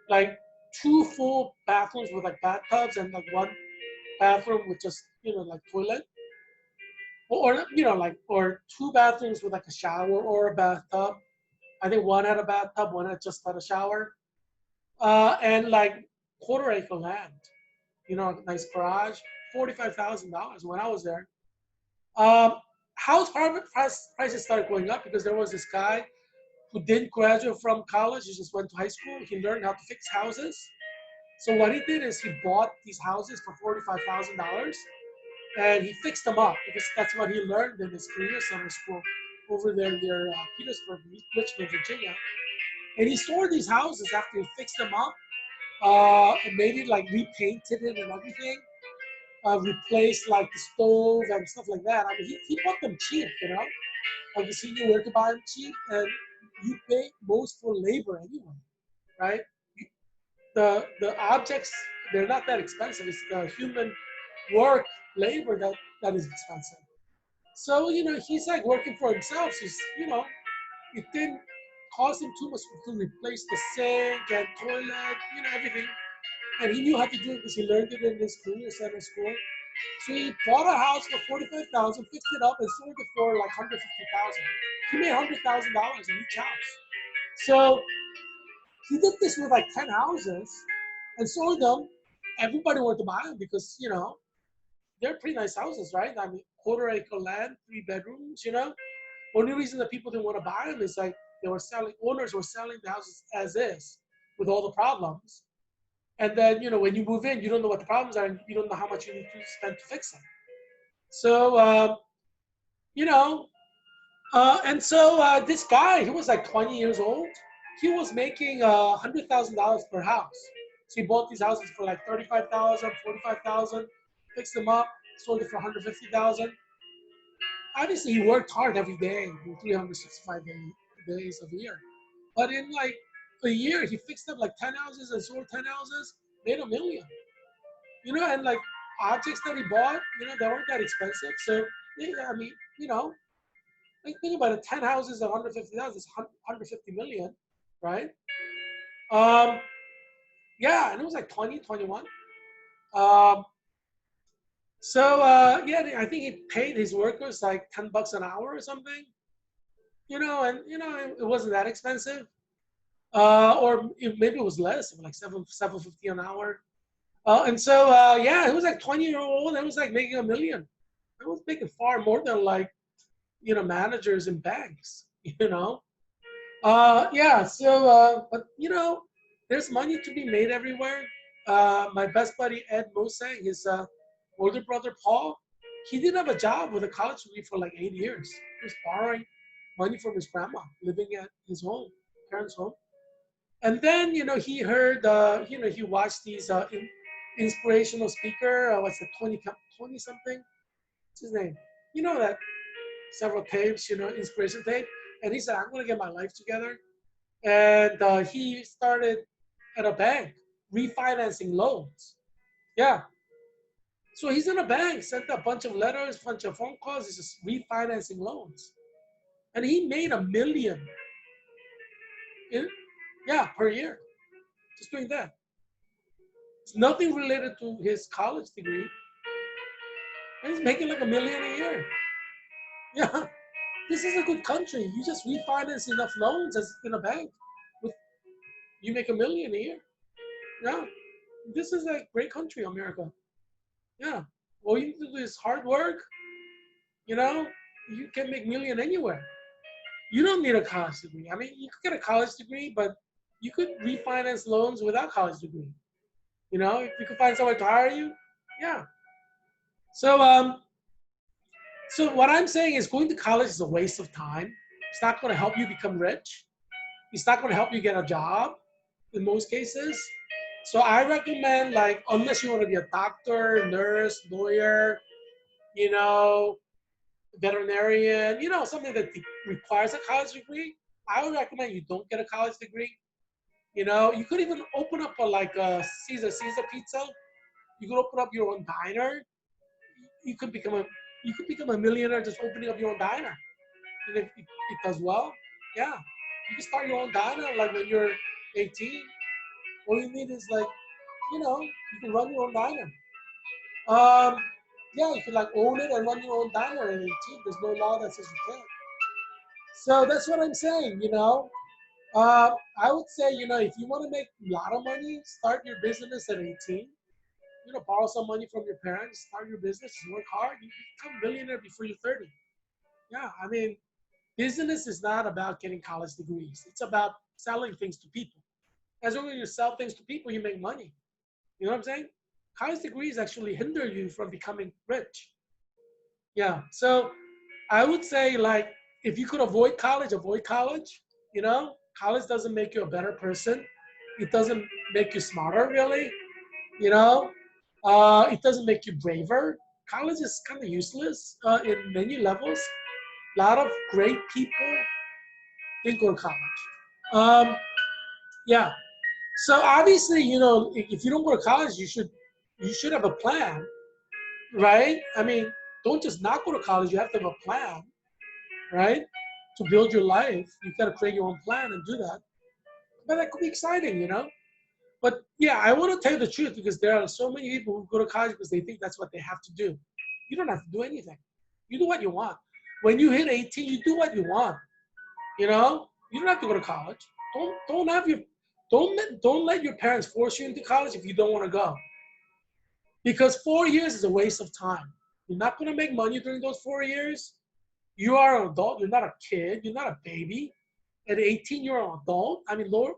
like 2 full bathrooms with like bathtubs and like one bathroom with just like toilet, or 2 bathrooms with like a shower or a bathtub. I think one had a bathtub, one had just had a shower, and like quarter-acre land. Nice garage. $45,000 when I was there. Um, House prices started going up because there was this guy who didn't graduate from college. He just went to high school. He learned how to fix houses. So what he did is he bought these houses for $45,000 and he fixed them up because that's what he learned in his career center school over there near Petersburg, Richmond, Virginia. And he sold these houses after he fixed them up and made it like repainted it and everything, replaced like the stove and stuff like that. I mean, he bought them cheap, like he knew where to buy them cheap, and you pay most for labor anyway, right? The objects, they're not that expensive. It's the human work labor that is expensive. So he's like working for himself. So it didn't cost him too much to replace the sink and toilet, everything. And he knew how to do it because he learned it in his career center school. So he bought a house for 45,000, fixed it up, and sold it for like 150,000. He made $100,000 in each house. So he did this with like 10 houses and sold them. Everybody wanted to buy them because they're pretty nice houses, right? I mean, quarter acre land, 3 bedrooms. Only reason that people didn't want to buy them is like owners were selling the houses as is with all the problems. And then, when you move in, you don't know what the problems are and you don't know how much you need to spend to fix them. So, and so this guy, he was like 20 years old. He was making $100,000 per house. So he bought these houses for like 35,000, 45,000, fixed them up, sold it for 150,000. Obviously, he worked hard every day, 365 days of the year. But in like a year, he fixed up like 10 houses and sold 10 houses, made $1 million. And like objects that he bought, they weren't that expensive. So, I mean, like think about it, 10 houses at 150,000 is 150 million, right? Um, yeah, and it was like 20, 21. Um, yeah, I think he paid his workers like $10 an hour or something, and it wasn't that expensive. Maybe it was less, like 750 an hour. And so yeah, it was like 20-year-old, and it was like making $1 million. I was making far more than like managers in banks, Yeah, so but there's money to be made everywhere. My best buddy Ed Mosang, his older brother Paul, he didn't have a job with a college degree for like 8 years. He was borrowing money from his grandma, living at his home, parents' home. And then he heard he watched these inspirational speaker, what's the 20 something? What's his name? That several tapes, inspiration tape. And he said, I'm going to get my life together. And he started at a bank refinancing loans. Yeah. So he's in a bank, sent a bunch of letters, bunch of phone calls. He's just refinancing loans. And he made $1 million per year, just doing that. It's nothing related to his college degree. And he's making like $1 million a year. Yeah. This is a good country. You just refinance enough loans as in a bank. You make $1 million a year. Yeah. This is a great country, America. Yeah. All you need to do is hard work. You can make $1 million anywhere. You don't need a college degree. I mean, you could get a college degree, but you could refinance loans without a college degree. If you could find someone to hire you, yeah. So what I'm saying is going to college is a waste of time. It's not going to help you become rich. It's not going to help you get a job in most cases. So I recommend, like, unless you want to be a doctor, nurse, lawyer, veterinarian, something that requires a college degree, I would recommend you don't get a college degree. You could even open up a Caesar pizza. You could open up your own diner. You could become a millionaire just opening up your own diner. And if it does well, yeah, you can start your own diner like when you're 18. All you need is you can run your own diner. Yeah, you can own it and run your own diner at 18. There's no law that says you can't. So that's what I'm saying. I would say if you want to make a lot of money, start your business at 18. Borrow some money from your parents, start your business, work hard. You become a millionaire before you're 30. Yeah, I mean, business is not about getting college degrees. It's about selling things to people. As long as you sell things to people, you make money. You know what I'm saying? College degrees actually hinder you from becoming rich. Yeah, so I would say if you could avoid college, avoid college. College doesn't make you a better person. It doesn't make you smarter, really. It doesn't make you braver. College is kind of useless in many levels. A lot of great people didn't go to college. Yeah. So obviously, if you don't go to college, you should have a plan, right? I mean, don't just not go to college. You have to have a plan, right? to build your life, you got to create your own plan and do that. But that could be exciting, you know. But yeah, I want to tell you the truth because there are so many people who go to college because they think that's what they have to do. You don't have to do anything. You do what you want. When you hit 18, you do what you want. You know, you don't have to go to college. Don't have your don't let your parents force you into college if you don't want to go. Because 4 years is a waste of time. You're not going to make money during those 4 years. You are an adult. You're not a kid. You're not a baby. At 18, you're an adult. I mean, Lord,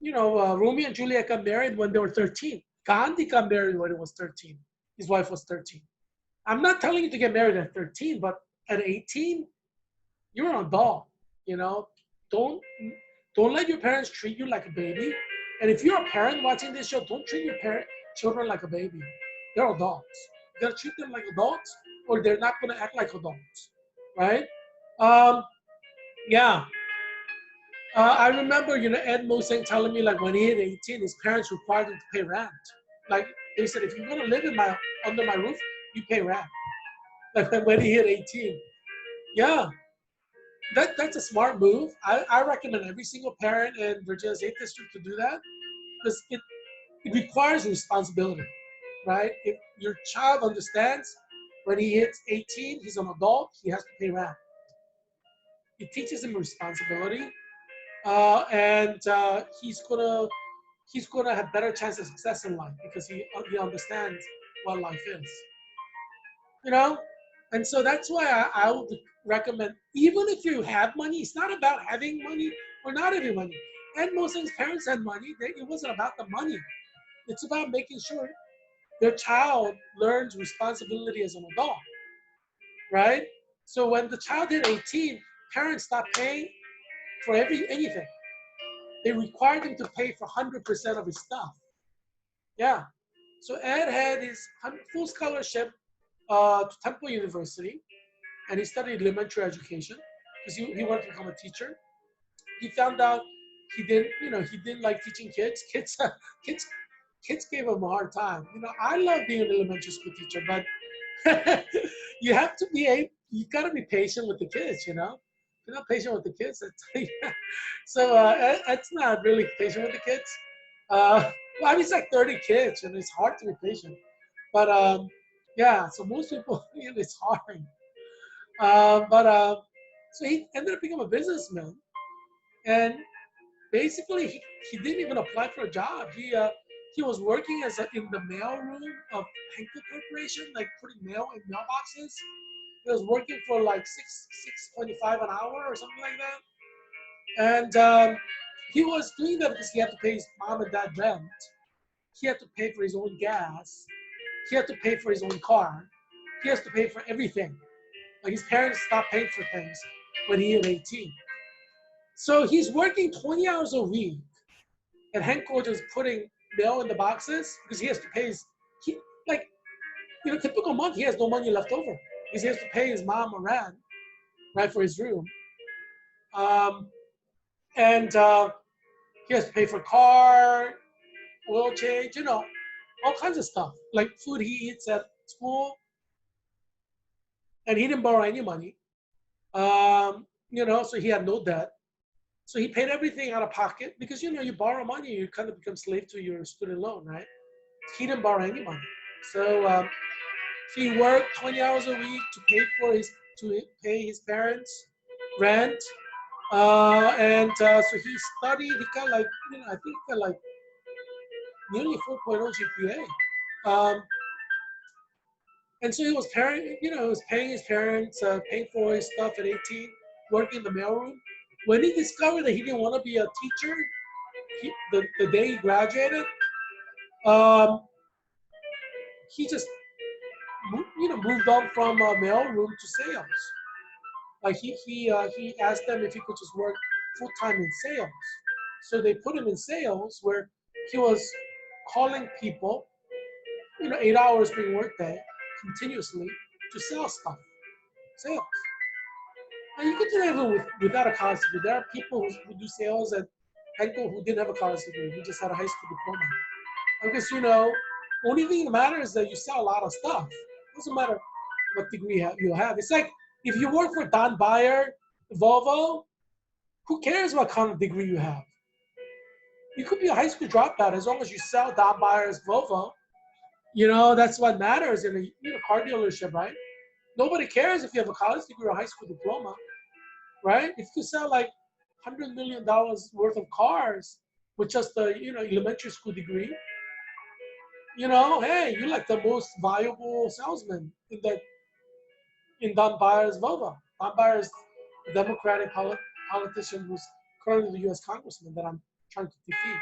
Romeo and Juliet got married when they were 13. Gandhi got married when he was 13. His wife was 13. I'm not telling you to get married at 13, but at 18, you're an adult. You know, don't don't let your parents treat you like a baby. And if you're a parent watching this show, don't treat your children like a baby. They're adults. You gotta treat them like adults, or they're not gonna act like adults, right? Um, yeah. I remember, Ed Mosing telling me like when he hit 18, his parents required him to pay rent. Like they said, if you're gonna live under my roof, you pay rent. Like when he hit 18. Yeah, that's a smart move. I recommend every single parent in Virginia's 8th District to do that because it requires responsibility, right? If your child understands when he hits 18, he's an adult, he has to pay rent. It teaches him responsibility, and he's gonna have better chance of success in life because he understands what life is, you know. And so that's why I would recommend, even if you have money, it's not about having money or not having money. And most of his parents had money. It wasn't about the money. It's about making sure their child learns responsibility as an adult, right? So when the child hit 18, parents stopped paying for anything. They required him to pay for 100% of his stuff. Yeah. So Ed had his full scholarship to Temple University, and he studied elementary education because he wanted to become a teacher. He found out he didn't like teaching kids. Kids, kids gave him a hard time. I love being an elementary school teacher, but you have to you got to be patient with the kids. If you're not patient with the kids, so Ed's not really patient with the kids. Well, I mean, it's like 30 kids, and it's hard to be patient. But yeah, so most people, it's hard. But so he ended up becoming a businessman, and basically he didn't even apply for a job. He was working in the mail room of Henkel Corporation, like putting mail in mailboxes. He was working for like $6.25 an hour or something like that, and he was doing that because he had to pay his mom and dad rent. He had to pay for his own gas. He had to pay for his own car. He has to pay for everything. Like his parents stopped paying for things when he hit 18. So he's working 20 hours a week at headquarters putting mail in the boxes because he has to pay like, typical month, he has no money left over because he has to pay his mom a rent, right, for his room. And he has to pay for car, oil change, all kinds of stuff, like food he eats at school. And he didn't borrow any money, so he had no debt. So he paid everything out of pocket because, you borrow money, you kind of become slave to your student loan, right? He didn't borrow any money. So he worked 20 hours a week to pay his parents rent. And so he studied, he got like, I think he got like nearly 4.0 GPA. And so he was paying his parents, paying for his stuff at 18, working in the mailroom. When he discovered that he didn't want to be a teacher, the day he graduated, he just moved on from mailroom to sales. Like he asked them if he could just work full time in sales. So they put him in sales where he was calling people, 8 hours during workday, continuously to sell stuff. Sales. And you could do that even without a college degree. There are people who do sales at Henkel who didn't have a college degree, who just had a high school diploma. Because, only thing that matters is that you sell a lot of stuff. It doesn't matter what degree you have. It's like if you work for Don Bayer, Volvo, who cares what kind of degree you have? You could be a high school dropout as long as you sell Don Byers Volvo. That's what matters in a car dealership, right? Nobody cares if you have a college degree or a high school diploma, right? If you sell like $100 million worth of cars with just a elementary school degree, hey, you're like the most valuable salesman in Don Byers Volvo. Don Byers, the Democratic politician who's currently the U.S. Congressman that I'm trying to defeat,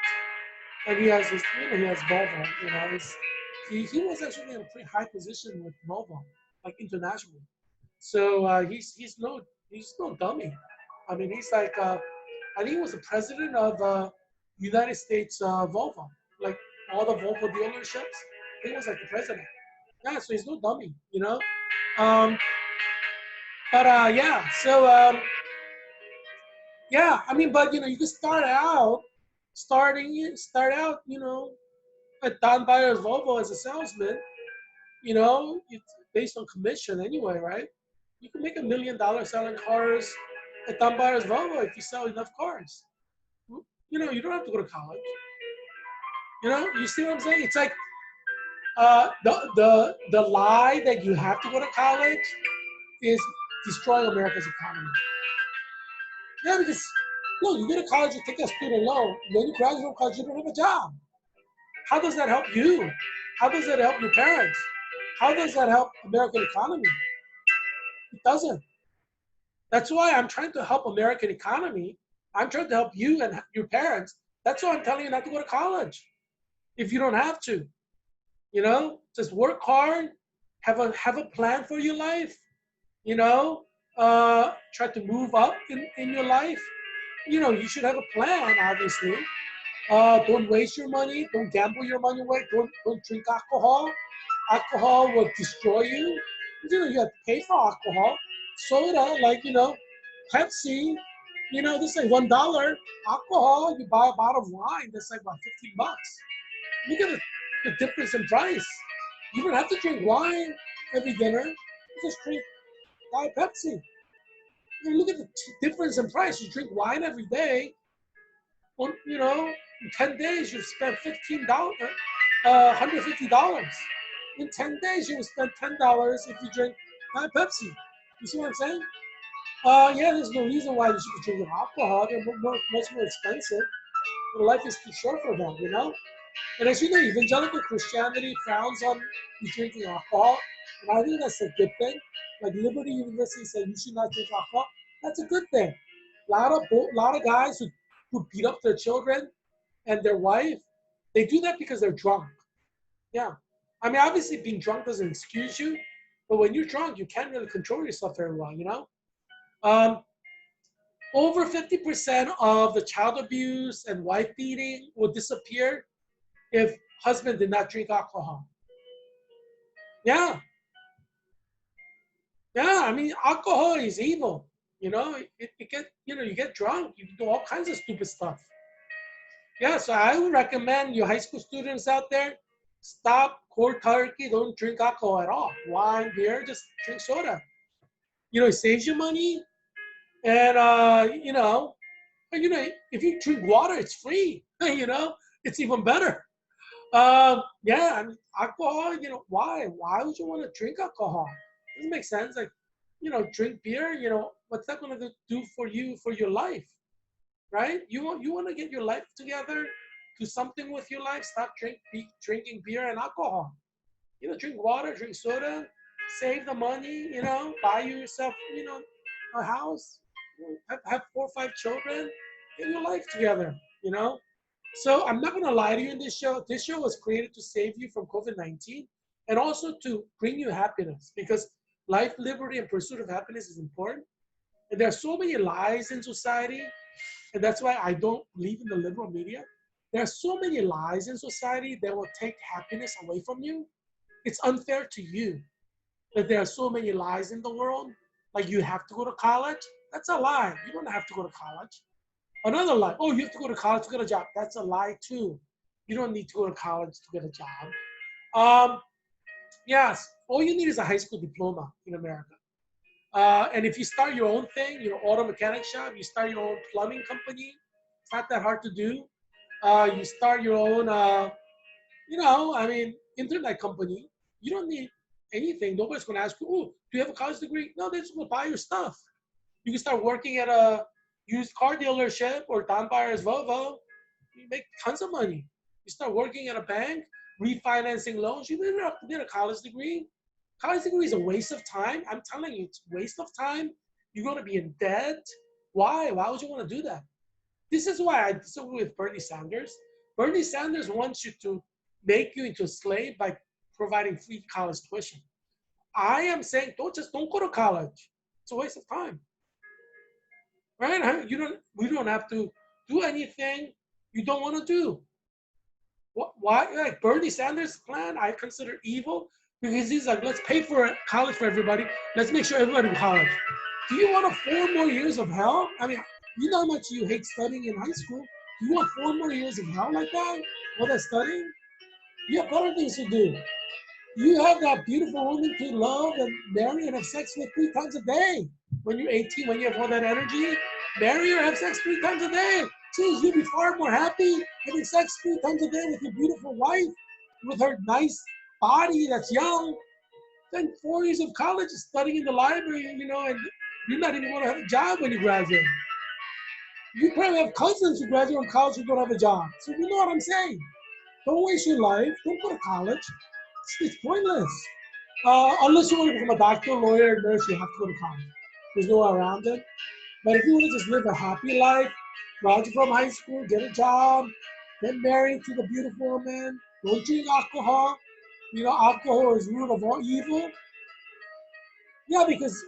and he has he has Volvo. He was actually in a pretty high position with Volvo, like internationally. So he's no dummy. I mean, he's like I think he was the president of United States Volvo, like all the Volvo dealerships. He was like the president. Yeah, so he's no dummy. Um, but yeah, so yeah, I mean, but you can start out, at Don Byers Volvo as a salesman. It's based on commission anyway, right? You can make $1 million selling cars at Don Byers Volvo if you sell enough cars. You don't have to go to college. You see what I'm saying? It's like the lie that you have to go to college is destroying America's economy. Yeah, because look, you go to college, you take a student loan, when you graduate from college, you don't have a job. How does that help you? How does that help your parents? How does that help American economy? It doesn't. That's why I'm trying to help American economy. I'm trying to help you and your parents. That's why I'm telling you not to go to college if you don't have to. Just work hard, have a plan for your life. Try to move up in your life. You should have a plan, obviously. Don't waste your money. Don't gamble your money away. Don't drink alcohol. Alcohol will destroy you. You have to pay for alcohol. Soda, like Pepsi. This is like $1. Alcohol, you buy a bottle of wine, that's like about 15 bucks. Look at the difference in price. You don't have to drink wine every dinner. You just buy Pepsi. Look at the difference in price. You drink wine every day. Well, in 10 days you've spent $150. In 10 days you will spend $10 if you drink Pepsi. You see what I'm saying? Yeah, there's no reason why you should be drinking alcohol. They're much more expensive. But life is too short for them. And as you know, evangelical Christianity frowns on you drinking alcohol, and I think that's a good thing. Like Liberty University said, you should not drink alcohol. That's a good thing. A lot of guys who beat up their children and their wife, they do that because they're drunk. Yeah, I mean, obviously, being drunk doesn't excuse you, but when you're drunk, you can't really control yourself very well. Um, Over 50% of the child abuse and wife beating will disappear if husband did not drink alcohol. Yeah, yeah. I mean, alcohol is evil. You get drunk, you do all kinds of stupid stuff. Yeah, so I would recommend you high school students out there, stop cold turkey, don't drink alcohol at all. Wine, beer, just drink soda. It saves you money, and if you drink water, it's free. It's even better. Yeah, I mean, alcohol. Why? Why would you want to drink alcohol? Doesn't make sense. Like, drink beer. What's that going to do for you for your life, right? You want to get your life together, do something with your life. Stop drinking beer and alcohol. Drink water, drink soda, save the money. Buy yourself, a house. Have 4 or 5 children. Get your life together. So I'm not going to lie to you in this show. This show was created to save you from COVID-19 and also to bring you happiness, because life, liberty, and pursuit of happiness is important. And there are so many lies in society, and that's why I don't believe in the liberal media. There are so many lies in society that will take happiness away from you. It's unfair to you that there are so many lies in the world. Like you have to go to college. That's a lie. You don't have to go to college. Another lie. Oh, you have to go to college to get a job. That's a lie too. You don't need to go to college to get a job. Yes, all you need is a high school diploma in America. And if you start your own thing, your auto mechanic shop, you start your own plumbing company, it's not that hard to do. You start your own, I mean, internet company. You don't need anything. Nobody's going to ask you, oh, do you have a college degree? No, they're just going to buy your stuff. You can start working at a used car dealership or Don Buyer's Volvo. You make tons of money. You start working at a bank, refinancing loans. You don't have to get a college degree. College degree is a waste of time. I'm telling you, it's a waste of time. You're going to be in debt. Why? Why would you want to do that? This is why I disagree with Bernie Sanders. Bernie Sanders wants you to make you into a slave by providing free college tuition. I am saying don't go to college. It's a waste of time. Right? We don't have to do anything you don't want to do. Why? Like Bernie Sanders' plan, I consider evil because he's like, let's pay for college for everybody. Let's make sure everybody in college. Do you want 4 more years of hell? I mean, you know how much you hate studying in high school. Do you want 4 more years of hell like that? All that studying? You have better things to do. You have that beautiful woman to love and marry and have sex with 3 times a day. When you're 18, when you have all that energy, marry or have sex 3 times a day. Geez, you'll be far more happy having sex 3 times a day with your beautiful wife, with her nice body that's young, than 4 years of college studying in the library, and you're not even going to have a job when you graduate. You probably have cousins who graduate from college who don't have a job. So you know what I'm saying. Don't waste your life. Don't go to college. It's pointless. Unless you want to become a doctor, lawyer, nurse, you have to go to college. There's no way around it. But if you want to just live a happy life, graduate from high school, get a job, get married to the beautiful woman, don't drink alcohol. Alcohol is root of all evil. Yeah, because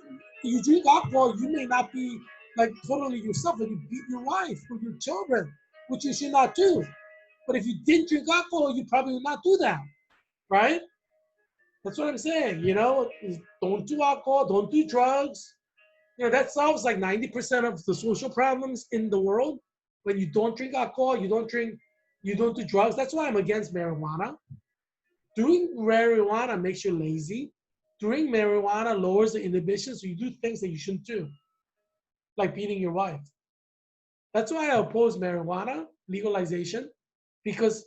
you drink alcohol, you may not be like totally yourself, but you beat your wife or your children, which you should not do. But if you didn't drink alcohol, you probably would not do that, right? That's what I'm saying. Don't do alcohol, don't do drugs. That solves like 90% of the social problems in the world. When you don't drink alcohol, you don't do drugs. That's why I'm against marijuana. Doing marijuana makes you lazy. Doing marijuana lowers the inhibition, so you do things that you shouldn't do, like beating your wife. That's why I oppose marijuana legalization, because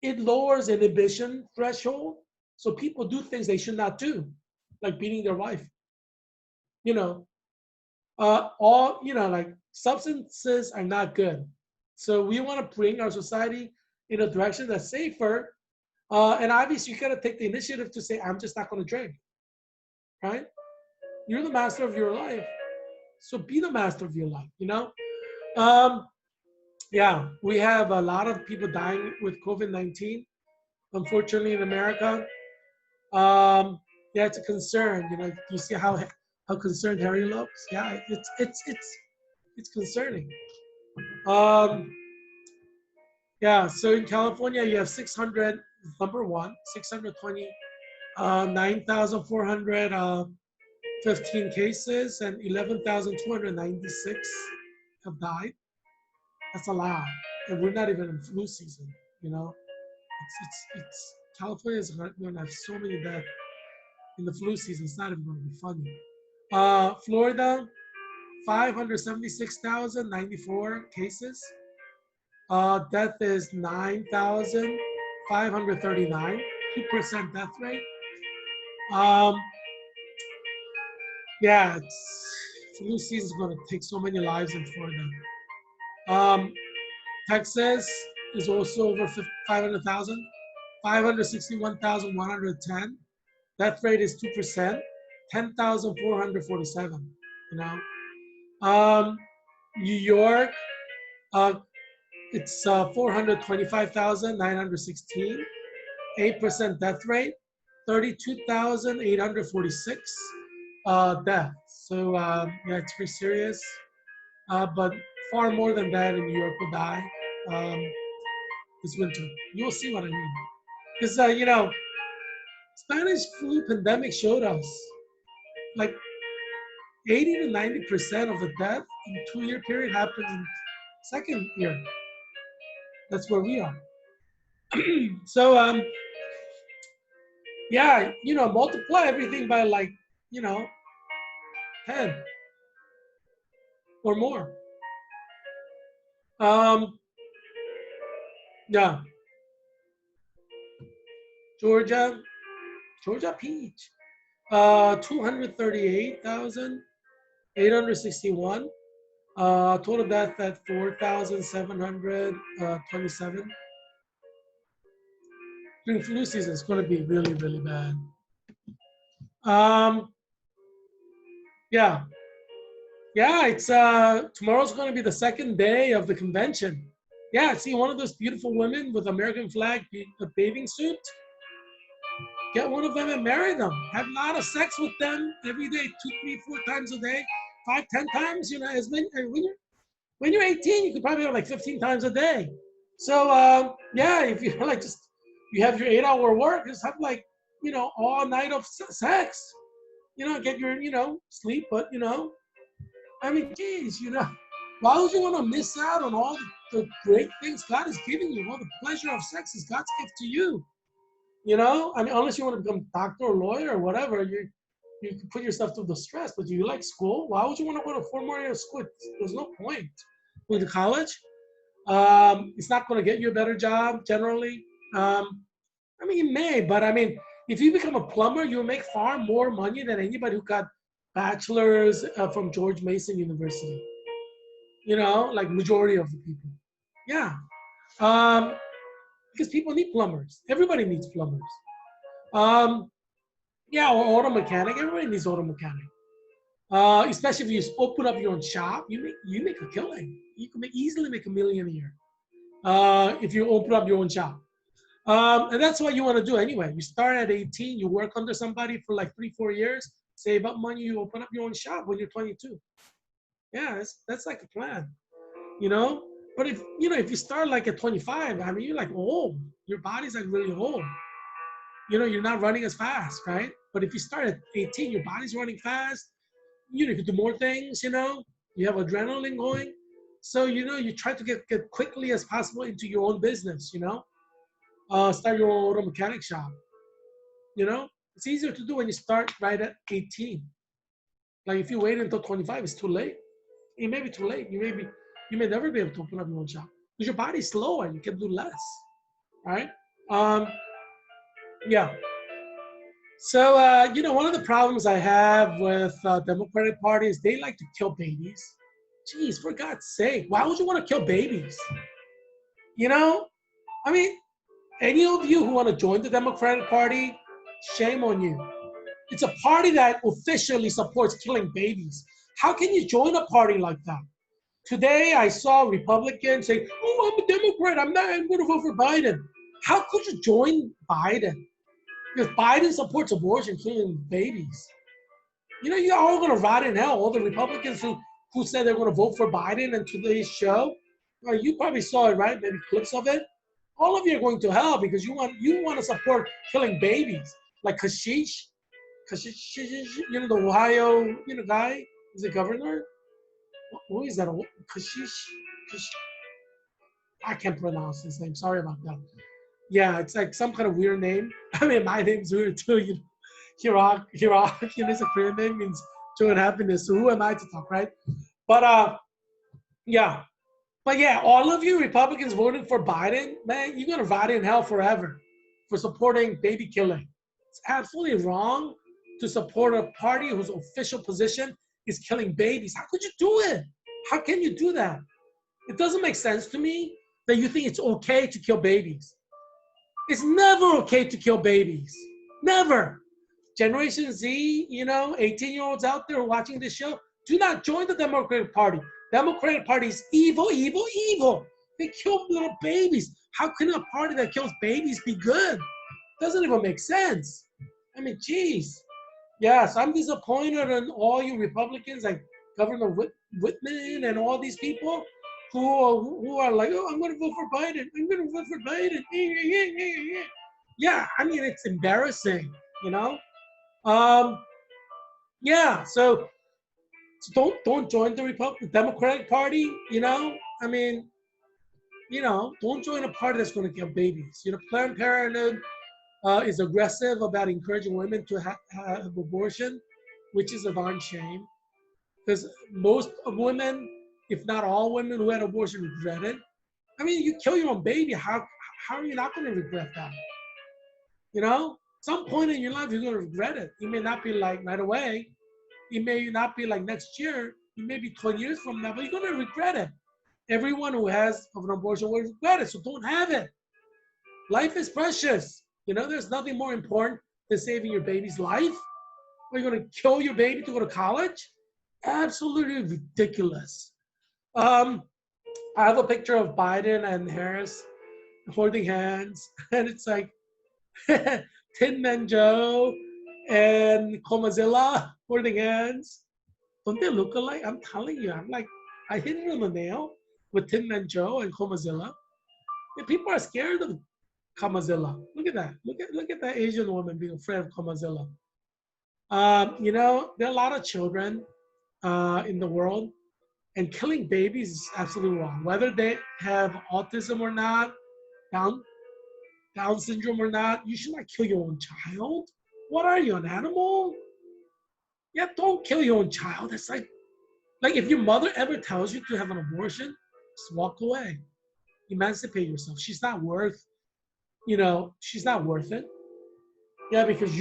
it lowers inhibition threshold, so people do things they should not do, like beating their wife. You know, like substances are not good. So we want to bring our society in a direction that's safer. And obviously, you got to take the initiative to say, I'm just not going to drink, right? You're the master of your life. So be the master of your life. Um, yeah, we have a lot of people dying with COVID-19, unfortunately, in America. Yeah, it's a concern. You see how concerned Harry looks. Yeah, it's concerning. Um, yeah, so in California, you have 600. Number one, 620, 9,415 cases, and 11,296 have died. That's a lot, and we're not even in flu season. You know, it's California is going to have so many deaths in the flu season. It's not even going to be funny. Florida, 576,094 cases. Death is 9,539, 2% death rate. Um, yeah, flu season is going to take so many lives in Florida. Texas is also over 500,000, 561,110. Death rate is 2%, 10,447. New York, it's 425,916, 8% death rate, 32,846 deaths. So yeah, it's pretty serious. But far more than that in New York will die this winter. You'll see what I mean. Because Spanish flu pandemic showed us like 80 to 90% of the death in a 2-year period happens in second year. That's where we are. So yeah, multiply everything by 10 10 or more. Um, yeah, Georgia, Georgia Peach, 238,861. Total death at 4,727. During flu season, it's going to be really, really bad. Um, yeah, yeah. It's tomorrow's going to be the second day of the convention. Yeah, see one of those beautiful women with American flag bathing suit. Get one of them and marry them. Have a lot of sex with them every day, 2, 3, 4 times a day, 5, 10 times. You know, as many. When you're 18, you could probably have like 15 times a day. So yeah, if you're like just you have your 8-hour work, just have like all night of sex. Get your sleep, but I mean, geez, why would you want to miss out on all the great things God is giving you? All the pleasure of sex is God's gift to you. I mean, unless you want to become a doctor or lawyer or whatever, you can put yourself through the stress. But do you like school? Why would you want to go to 4 more years of school? There's no point. Going to college, it's not going to get you a better job generally. I mean, it may, but I mean, if you become a plumber, you'll make far more money than anybody who got bachelors from George Mason University. Like majority of the people. Yeah. Because people need plumbers. Everybody needs plumbers. Yeah, or auto mechanic. Everybody needs auto mechanic. Especially if you just open up your own shop, you make a killing. You can easily make $1 million a year if you open up your own shop. And that's what you want to do anyway. You start at 18, you work under somebody for like 3, 4 years, save up money, you open up your own shop when you're 22. Yeah, that's like a plan, you know. But if you start like at 25, I mean, you're like old. Your body's like really old. You're not running as fast, right? But if you start at 18, your body's running fast. You can do more things. You have adrenaline going. So you try to get quickly as possible into your own business. Start your own auto mechanic shop. It's easier to do when you start right at 18. Like if you wait until 25, it's too late. It may be too late. You may never be able to open up your own shop because your body's slower and you can do less, right? Yeah. So one of the problems I have with Democratic Party is they like to kill babies. Jeez, for God's sake, why would you want to kill babies? I mean, any of you who want to join the Democratic Party, shame on you. It's a party that officially supports killing babies. How can you join a party like that? Today, I saw Republicans say, "Oh, I'm a Democrat. I'm going to vote for Biden." How could you join Biden? Because Biden supports abortion, killing babies. You're all going to rot in hell. All the Republicans who said they're going to vote for Biden in today's show, you probably saw it, right? Maybe clips of it. All of you are going to hell because you want to support killing babies, like Kashish, the Ohio, guy. Is the governor? Who is that? Kashish? I can't pronounce his name. Sorry about that. Yeah, it's like some kind of weird name. I mean, my name's weird too. Heerak, it's a Korean name, means joy and happiness. So who am I to talk, right? But yeah. But yeah, all of you Republicans voting for Biden, man, you're gonna rot in hell forever for supporting baby killing. It's absolutely wrong to support a party whose official position is killing babies. How could you do it? How can you do that? It doesn't make sense to me that you think it's okay to kill babies. It's never okay to kill babies. Never. Generation Z, 18-year-olds out there watching this show, do not join the Democratic Party. Democratic Party is evil, evil, evil. They kill little babies. How can a party that kills babies be good? Doesn't even make sense. I mean, geez. Yes, I'm disappointed in all you Republicans like Governor Whitman and all these people who are like, oh, I'm going to vote for Biden. I'm going to vote for Biden. Yeah, I mean, it's embarrassing, Yeah, so don't join the Democratic Party, I mean, don't join a party that's going to kill babies. Planned Parenthood is aggressive about encouraging women to have abortion, which is a darn shame. because most women, if not all women who had abortion, regret it. I mean, you kill your own baby. How are you not going to regret that? You know, some point in your life you're going to regret it. It may not be like right away. It may not be like next year. It may be 20 years from now, but you're going to regret it. Everyone who has an abortion will regret it, so don't have it. Life is precious. You know, there's nothing more important than saving your baby's life. Are you going to kill your baby to go to college? Absolutely ridiculous. Um, I have a picture of Biden and Harris holding hands, and it's like Tin Man Joe and Comazilla holding hands. Don't they look alike? I'm telling you, I'm like, I hit it on the nail with Tin Man Joe and Comazilla. Yeah, people are scared of Kamazilla. Look at that. Look at that Asian woman being afraid of Kamazilla. You know, there are a lot of children in the world, and killing babies is absolutely wrong. Whether they have autism or not, Down Down syndrome or not, you should not kill your own child. What are you, an animal? Yeah, don't kill your own child. It's like if your mother ever tells you to have an abortion, just walk away. Emancipate yourself. She's not worth, she's not worth it. Yeah, because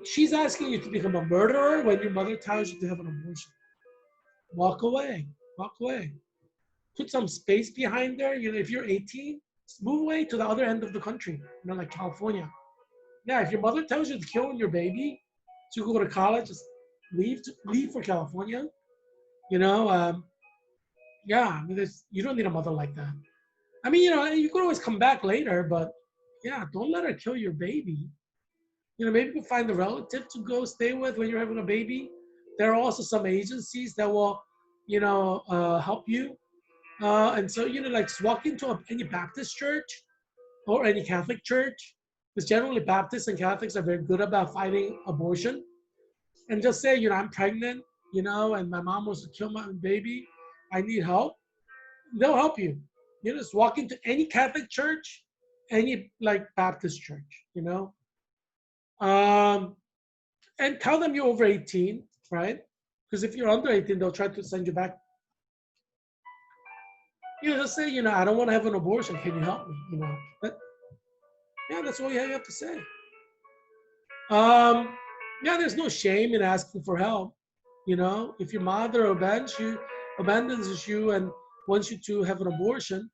she's asking you to become a murderer when your mother tells you to have an abortion. Walk away. Walk away. Put some space behind there. You know, if you're 18, just move away to the other end of the country, like California. Yeah, if your mother tells you to kill your baby to go to college, just leave for California. You know, yeah, I mean, you don't need a mother like that. I mean, you could always come back later, but yeah, don't let her kill your baby. Maybe you find a relative to go stay with when you're having a baby. There are also some agencies that will, help you. And so, like just walk into any Baptist church or any Catholic church, because generally Baptists and Catholics are very good about fighting abortion. And just say, I'm pregnant, and my mom wants to kill my baby. I need help. They'll help you. Just walk into any Catholic church, any like Baptist church, Um, and tell them you're over 18, right? Because if you're under 18, they'll try to send you back. Just say, I don't want to have an abortion. Can you help me? But yeah, that's all you have to say. Yeah, there's no shame in asking for help. If your mother abandons you and wants you to have an abortion,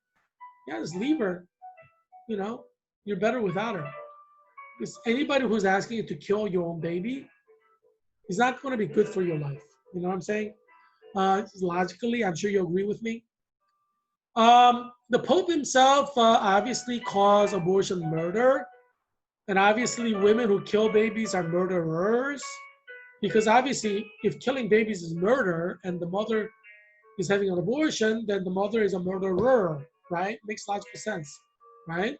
yeah, just leave her. You know, you're better without her. Because anybody who's asking you to kill your own baby is not going to be good for your life. You know what I'm saying? Logically, I'm sure you agree with me. The Pope himself obviously calls abortion murder. And obviously, women who kill babies are murderers. Because obviously, if killing babies is murder and the mother is having an abortion, then the mother is a murderer, right? Makes logical sense, right?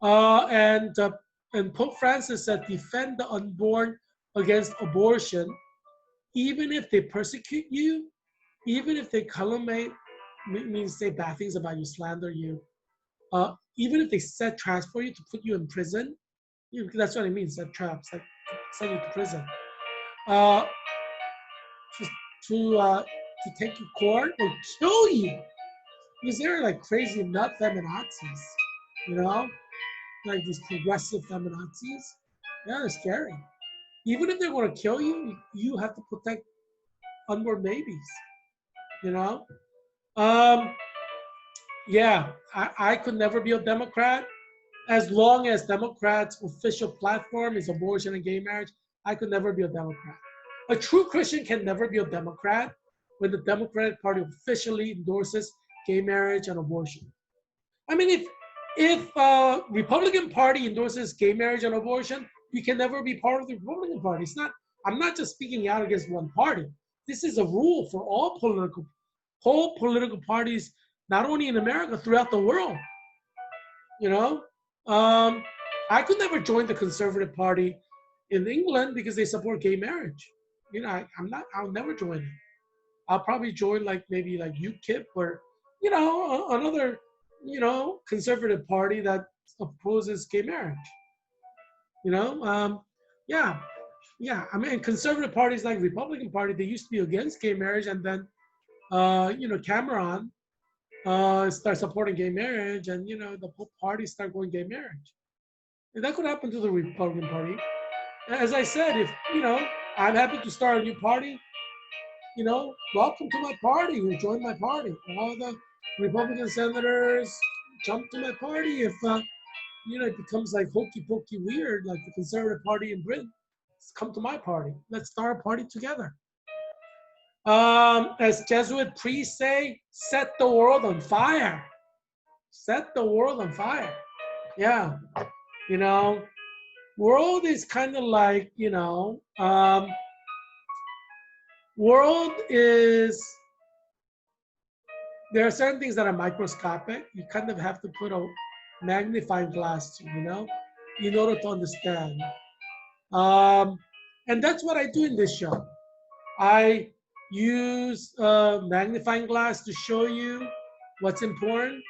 Uh, and uh, and Pope Francis said, defend the unborn against abortion, even if they persecute you, even if they calumniate, means say bad things about you, slander you, even if they set traps for you to put you in prison, that's what it means, set traps, like send you to prison, uh, to to take you to court or kill you, because they're like crazy nut feminazis, you know, like these progressive feminazis. Yeah, they're scary. Even if they're going to kill you, you have to protect unborn babies. You know. Um, yeah, I could never be a Democrat. As long as Democrats' official platform is abortion and gay marriage, I could never be a Democrat. A true Christian can never be a Democrat when the Democratic Party officially endorses gay marriage and abortion. I mean, if Republican Party endorses gay marriage and abortion, you can never be part of the Republican Party. It's not. I'm not just speaking out against one party. This is a rule for whole political parties, not only in America, throughout the world. You know, um, I could never join the Conservative Party in England because they support gay marriage. I'm not. I'll never join it. I'll probably join like maybe like UKIP or, another, conservative party that opposes gay marriage. You know, yeah. Yeah, I mean, conservative parties like Republican Party, they used to be against gay marriage, and then Cameron start supporting gay marriage, and the whole party start going gay marriage. And that could happen to the Republican Party. As I said, if I'm happy to start a new party. Welcome to my party. You join my party. All the Republican senators jump to my party if it becomes like hokey pokey weird, like the Conservative Party in Britain. Come to my party. Let's start a party together. As Jesuit priests say, set the world on fire. Set the world on fire. Yeah, you know, world is kind of like world is there are certain things that are microscopic. You kind of have to put a magnifying glass to, in order to understand. Um, and that's what I do in this show. I use a magnifying glass to show you what's important,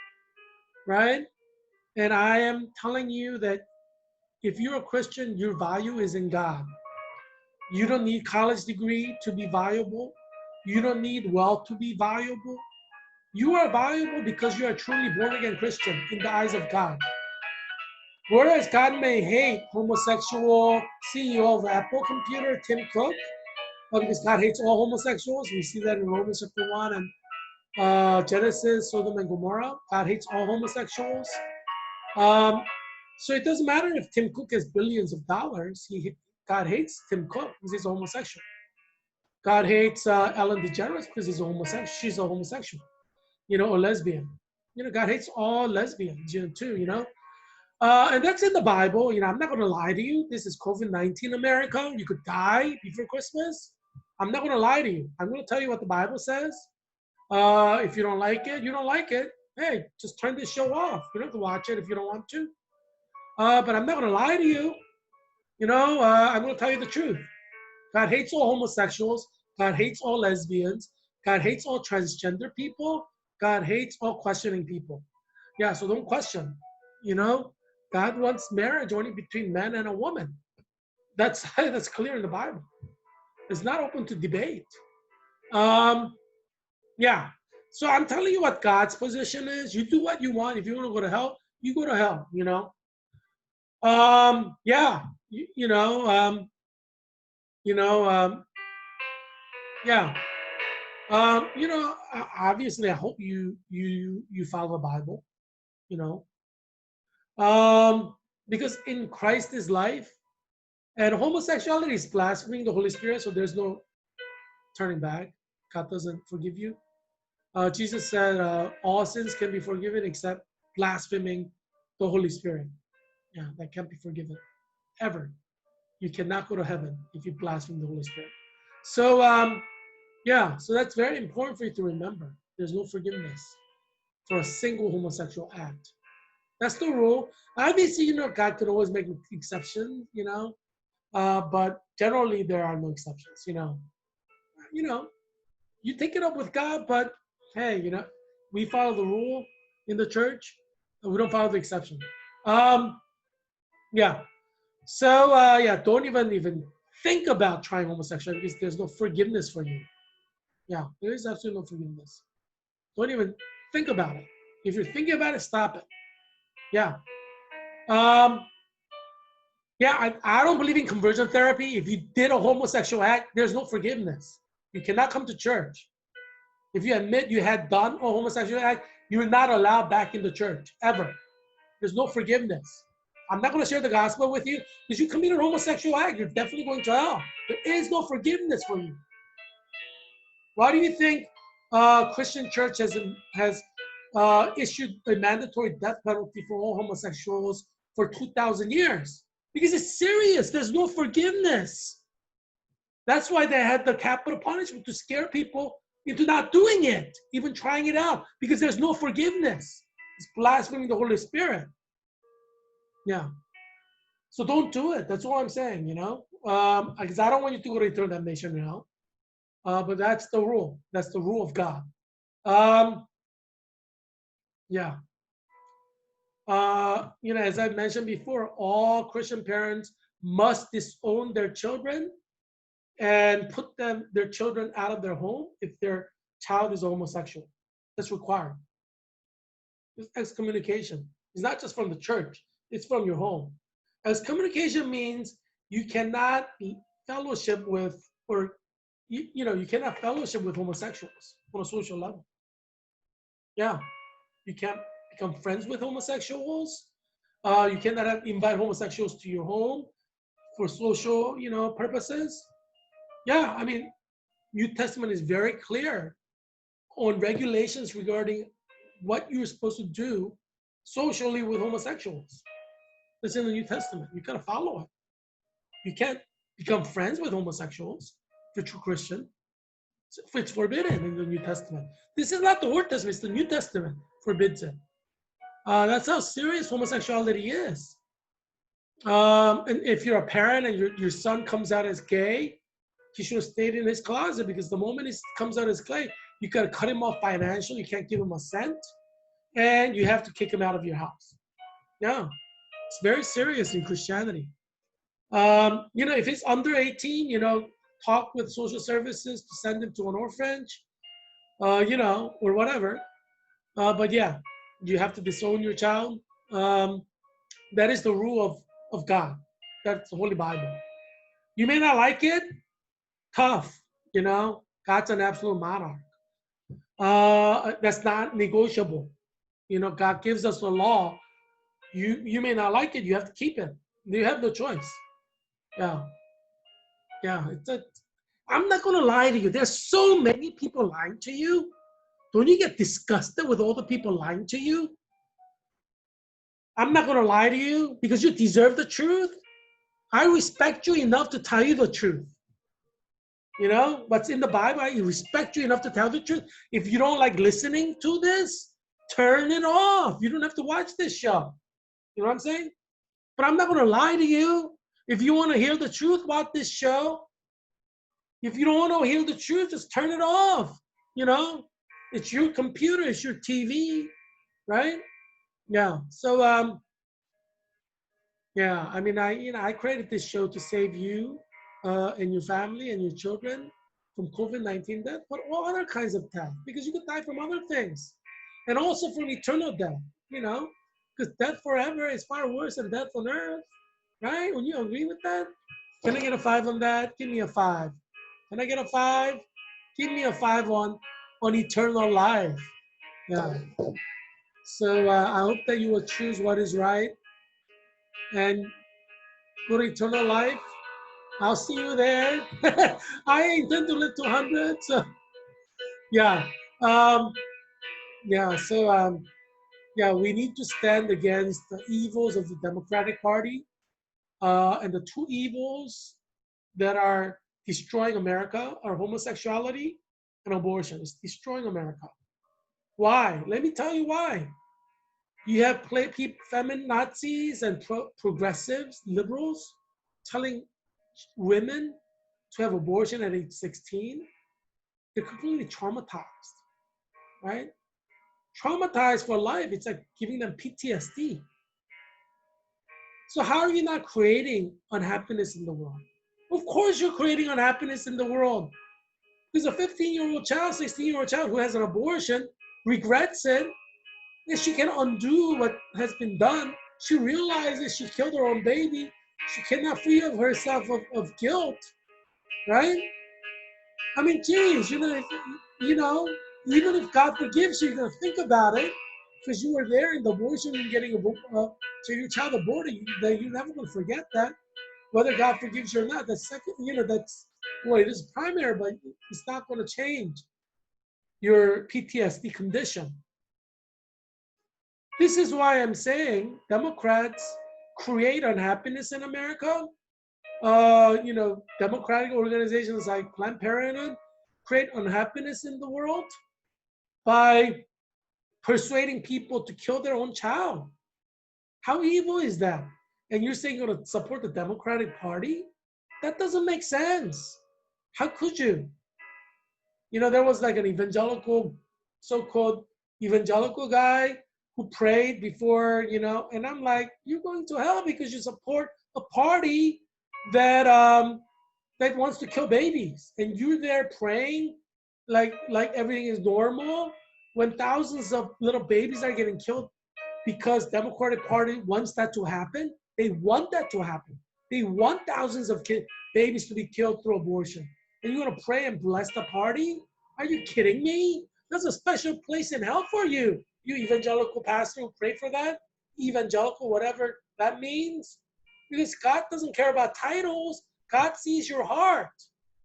right? And I am telling you that if you're a Christian, your value is in God. You don't need college degree to be valuable. You don't need wealth to be valuable. You are valuable because you are truly born again Christian in the eyes of God. Whereas God may hate homosexual CEO of Apple Computer, Tim Cook, because God hates all homosexuals. We see that in Romans chapter 1 and Genesis, Sodom and Gomorrah. God hates all homosexuals. So it doesn't matter if Tim Cook has billions of dollars. God hates Tim Cook because he's a homosexual. God hates Ellen DeGeneres because he's a homosexual. She's a homosexual, or lesbian. God hates all lesbians, too, and that's in the Bible. I'm not going to lie to you. This is COVID-19 America. You could die before Christmas. I'm not going to lie to you. I'm going to tell you what the Bible says. If you don't like it, you don't like it. Hey, just turn this show off. You don't have to watch it if you don't want to. But I'm not going to lie to you. I'm going to tell you the truth. God hates all homosexuals. God hates all lesbians. God hates all transgender people. God hates all questioning people. Yeah, so don't question. God wants marriage only between man and a woman. That's that's clear in the Bible. It's not open to debate. Um, yeah. So I'm telling you what God's position is. You do what you want. If you want to go to hell, you go to hell. Yeah. You know. You know. Yeah. Obviously, I hope you follow the Bible. You know. Because in Christ's life, and homosexuality is blaspheming the Holy Spirit, so there's no turning back. God doesn't forgive you. Jesus said all sins can be forgiven except blaspheming the Holy Spirit. Yeah, that can't be forgiven ever. You cannot go to heaven if you blaspheme the Holy Spirit. So yeah, so that's very important for you to remember. There's no forgiveness for a single homosexual act. That's the rule. Obviously, God could always make exceptions, but generally there are no exceptions. You know, you take it up with God, but hey, we follow the rule in the church, and we don't follow the exception. Um, yeah. So yeah, don't even think about trying homosexuality because there's no forgiveness for you. Yeah, there is absolutely no forgiveness. Don't even think about it. If you're thinking about it, stop it. Yeah. Um, yeah, I don't believe in conversion therapy. If you did a homosexual act, there's no forgiveness. You cannot come to church. If you admit you had done a homosexual act, you're not allowed back in the church, ever. There's no forgiveness. I'm not going to share the gospel with you because you committed a homosexual act. You're definitely going to hell. There is no forgiveness for you. Why do you think Christian church has issued a mandatory death penalty for all homosexuals for 2,000 years? Because it's serious. There's no forgiveness. That's why they had the capital punishment to scare people into not doing it, even trying it out, because there's no forgiveness. It's blaspheming the Holy Spirit. Yeah. So don't do it. That's all I'm saying, because I don't want you to go to eternal damnation, but that's the rule. That's the rule of God. Yeah. As I mentioned before, all Christian parents must disown their children and put their children out of their home if their child is homosexual. That's required. It's excommunication. It's not just from the church, it's from your home. Excommunication means you cannot fellowship with, or you cannot fellowship with homosexuals on a social level. Yeah, you can't become friends with homosexuals. You cannot invite homosexuals to your home for social, purposes. Yeah, I mean, New Testament is very clear on regulations regarding what you're supposed to do socially with homosexuals. It's in the New Testament. You gotta follow it. You can't become friends with homosexuals if you're a true Christian. It's forbidden in the New Testament. This is not the Old Testament, it's the New Testament forbids it. That's how serious homosexuality is. And if you're a parent and your son comes out as gay, he should have stayed in his closet, because the moment he comes out as gay, you got to cut him off financially. You can't give him a cent, and you have to kick him out of your house. Yeah, it's very serious in Christianity. If he's under 18, talk with social services to send him to an orphanage, or whatever. But yeah, you have to disown your child. That is the rule of God. That's the Holy Bible. You may not like it, tough, God's an absolute monarch. That's not negotiable. God gives us the law. You may not like it, you have to keep it. You have no choice. Yeah. Yeah. I'm not gonna lie to you. There's so many people lying to you. Don't you get disgusted with all the people lying to you? I'm not gonna lie to you because you deserve the truth. I respect you enough to tell you the truth. What's in the Bible, I respect you enough to tell the truth. If you don't like listening to this, turn it off. You don't have to watch this show. You know what I'm saying? But I'm not going to lie to you. If you want to hear the truth about this show, if you don't want to hear the truth, just turn it off. It's your computer, it's your TV, right? Yeah. So, yeah, I mean, I created this show to save you and your family and your children from COVID-19 death, but all other kinds of death, because you could die from other things, and also from eternal death, because death forever is far worse than death on earth, right? When you agree with that, can I get a 5 on that? Give me a 5. Can I get a 5? Give me a 5 on eternal life. Yeah. So I hope that you will choose what is right and go to eternal life. I'll see you there. I intend to live to 100. So yeah, um, yeah. So yeah, we need to stand against the evils of the Democratic Party, and the two evils that are destroying America are homosexuality and abortion. It's destroying America. Why? Let me tell you why. You have feminine Nazis and progressives, liberals, telling women to have abortion at age 16. They're completely traumatized, right? Traumatized for life. It's like giving them PTSD. So how are you not creating unhappiness in the world? Of course you're creating unhappiness in the world. Because a 15-year-old child, 16-year-old child who has an abortion regrets it, and she can undo what has been done. She realizes she killed her own baby. She cannot free of herself of guilt, right? I mean, geez, even if God forgives you, you're gonna think about it because you were there in the abortion and getting so your child aborted. You're never gonna forget that, whether God forgives you or not. That's second, it is primary, but it's not gonna change your PTSD condition. This is why I'm saying Democrats create unhappiness in America. Democratic organizations like Planned Parenthood create unhappiness in the world by persuading people to kill their own child. How evil is that? And you're saying you're going to support the Democratic Party? That doesn't make sense. How could you? There was like an evangelical, so-called evangelical guy who prayed before, and I'm like, you're going to hell because you support a party that that wants to kill babies, and you're there praying like everything is normal when thousands of little babies are getting killed because Democratic Party wants that to happen. They want that to happen. They want thousands of babies to be killed through abortion. And you're gonna pray and bless the party? Are you kidding me? There's a special place in hell for you. You evangelical pastor who pray for that, evangelical, whatever that means. Because God doesn't care about titles. God sees your heart.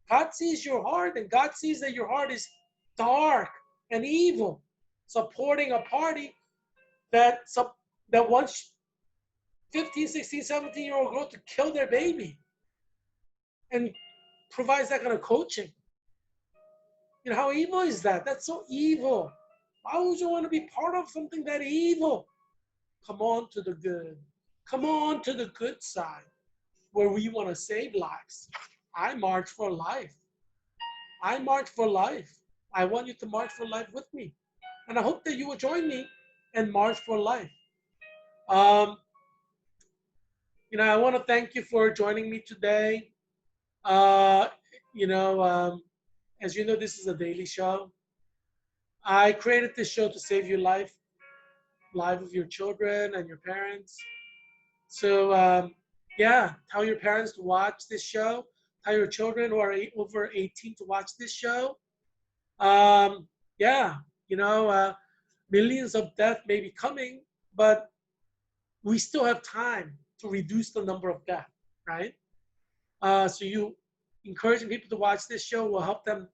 God sees your heart, and God sees that your heart is dark and evil, supporting a party that that wants 15, 16, 17-year-old girl to kill their baby and provides that kind of coaching. You know, how evil is that? That's so evil. Why would you want to be part of something that evil? Come on to the good. Come on to the good side where we want to save lives. I march for life. I march for life. I want you to march for life with me. And I hope that you will join me and march for life. Um, I want to thank you for joining me today. Uh, you know, um, as you know, this is a daily show. I created this show to save your life of your children and your parents. So, yeah, tell your parents to watch this show. Tell your children who are over 18 to watch this show. Yeah, you know, uh, millions of deaths may be coming, but we still have time to reduce the number of deaths, right? So you encouraging people to watch this show will help them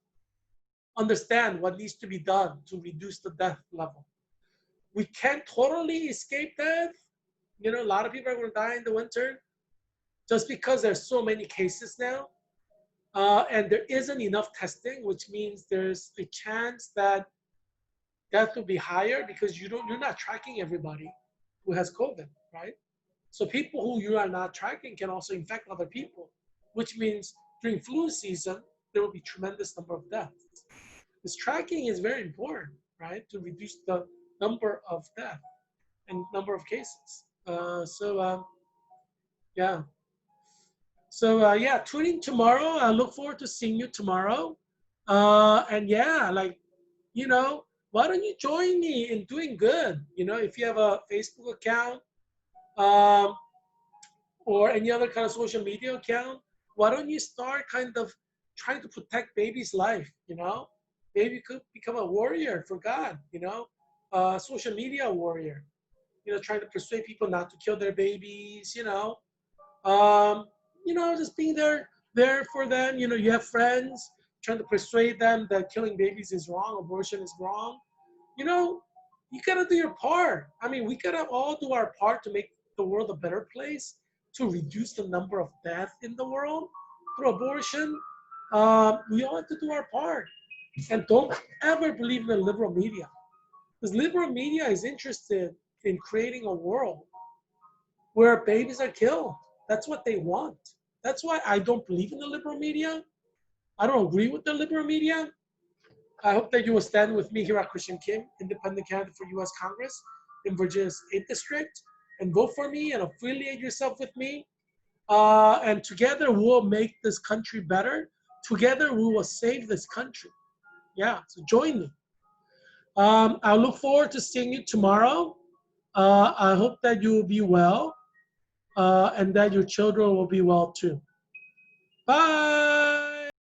understand what needs to be done to reduce the death level. We can't totally escape death. You know, a lot of people are going to die in the winter just because there's so many cases now. And there isn't enough testing, which means there's a chance that death will be higher because you're not tracking everybody who has COVID, right? So people who you are not tracking can also infect other people, which means during flu season, there will be tremendous number of deaths. This tracking is very important, right, to reduce the number of deaths and number of cases. Yeah. Yeah, tune in tomorrow. I look forward to seeing you tomorrow. And yeah, you know, why don't you join me in doing good? You know, if you have a Facebook account, um, or any other kind of social media account, why don't you start kind of trying to protect baby's life? You know, baby could become a warrior for God. You know, social media warrior. You know, trying to persuade people not to kill their babies. Um, just being there for them. You know, you have friends trying to persuade them that killing babies is wrong, abortion is wrong. You know, you gotta do your part. I mean, we gotta all do our part to make the world a better place, to reduce the number of deaths in the world through abortion. We all have to do our part. And don't ever believe in the liberal media. Because liberal media is interested in creating a world where babies are killed. That's what they want. That's why I don't believe in the liberal media. I don't agree with the liberal media. I hope that you will stand with me here at Christian Kim, independent candidate for U.S. Congress in Virginia's 8th District, and vote for me and affiliate yourself with me. And together we'll make this country better. Together we will save this country. Yeah, so join me. I look forward to seeing you tomorrow. I hope that you will be well, and that your children will be well too. Bye.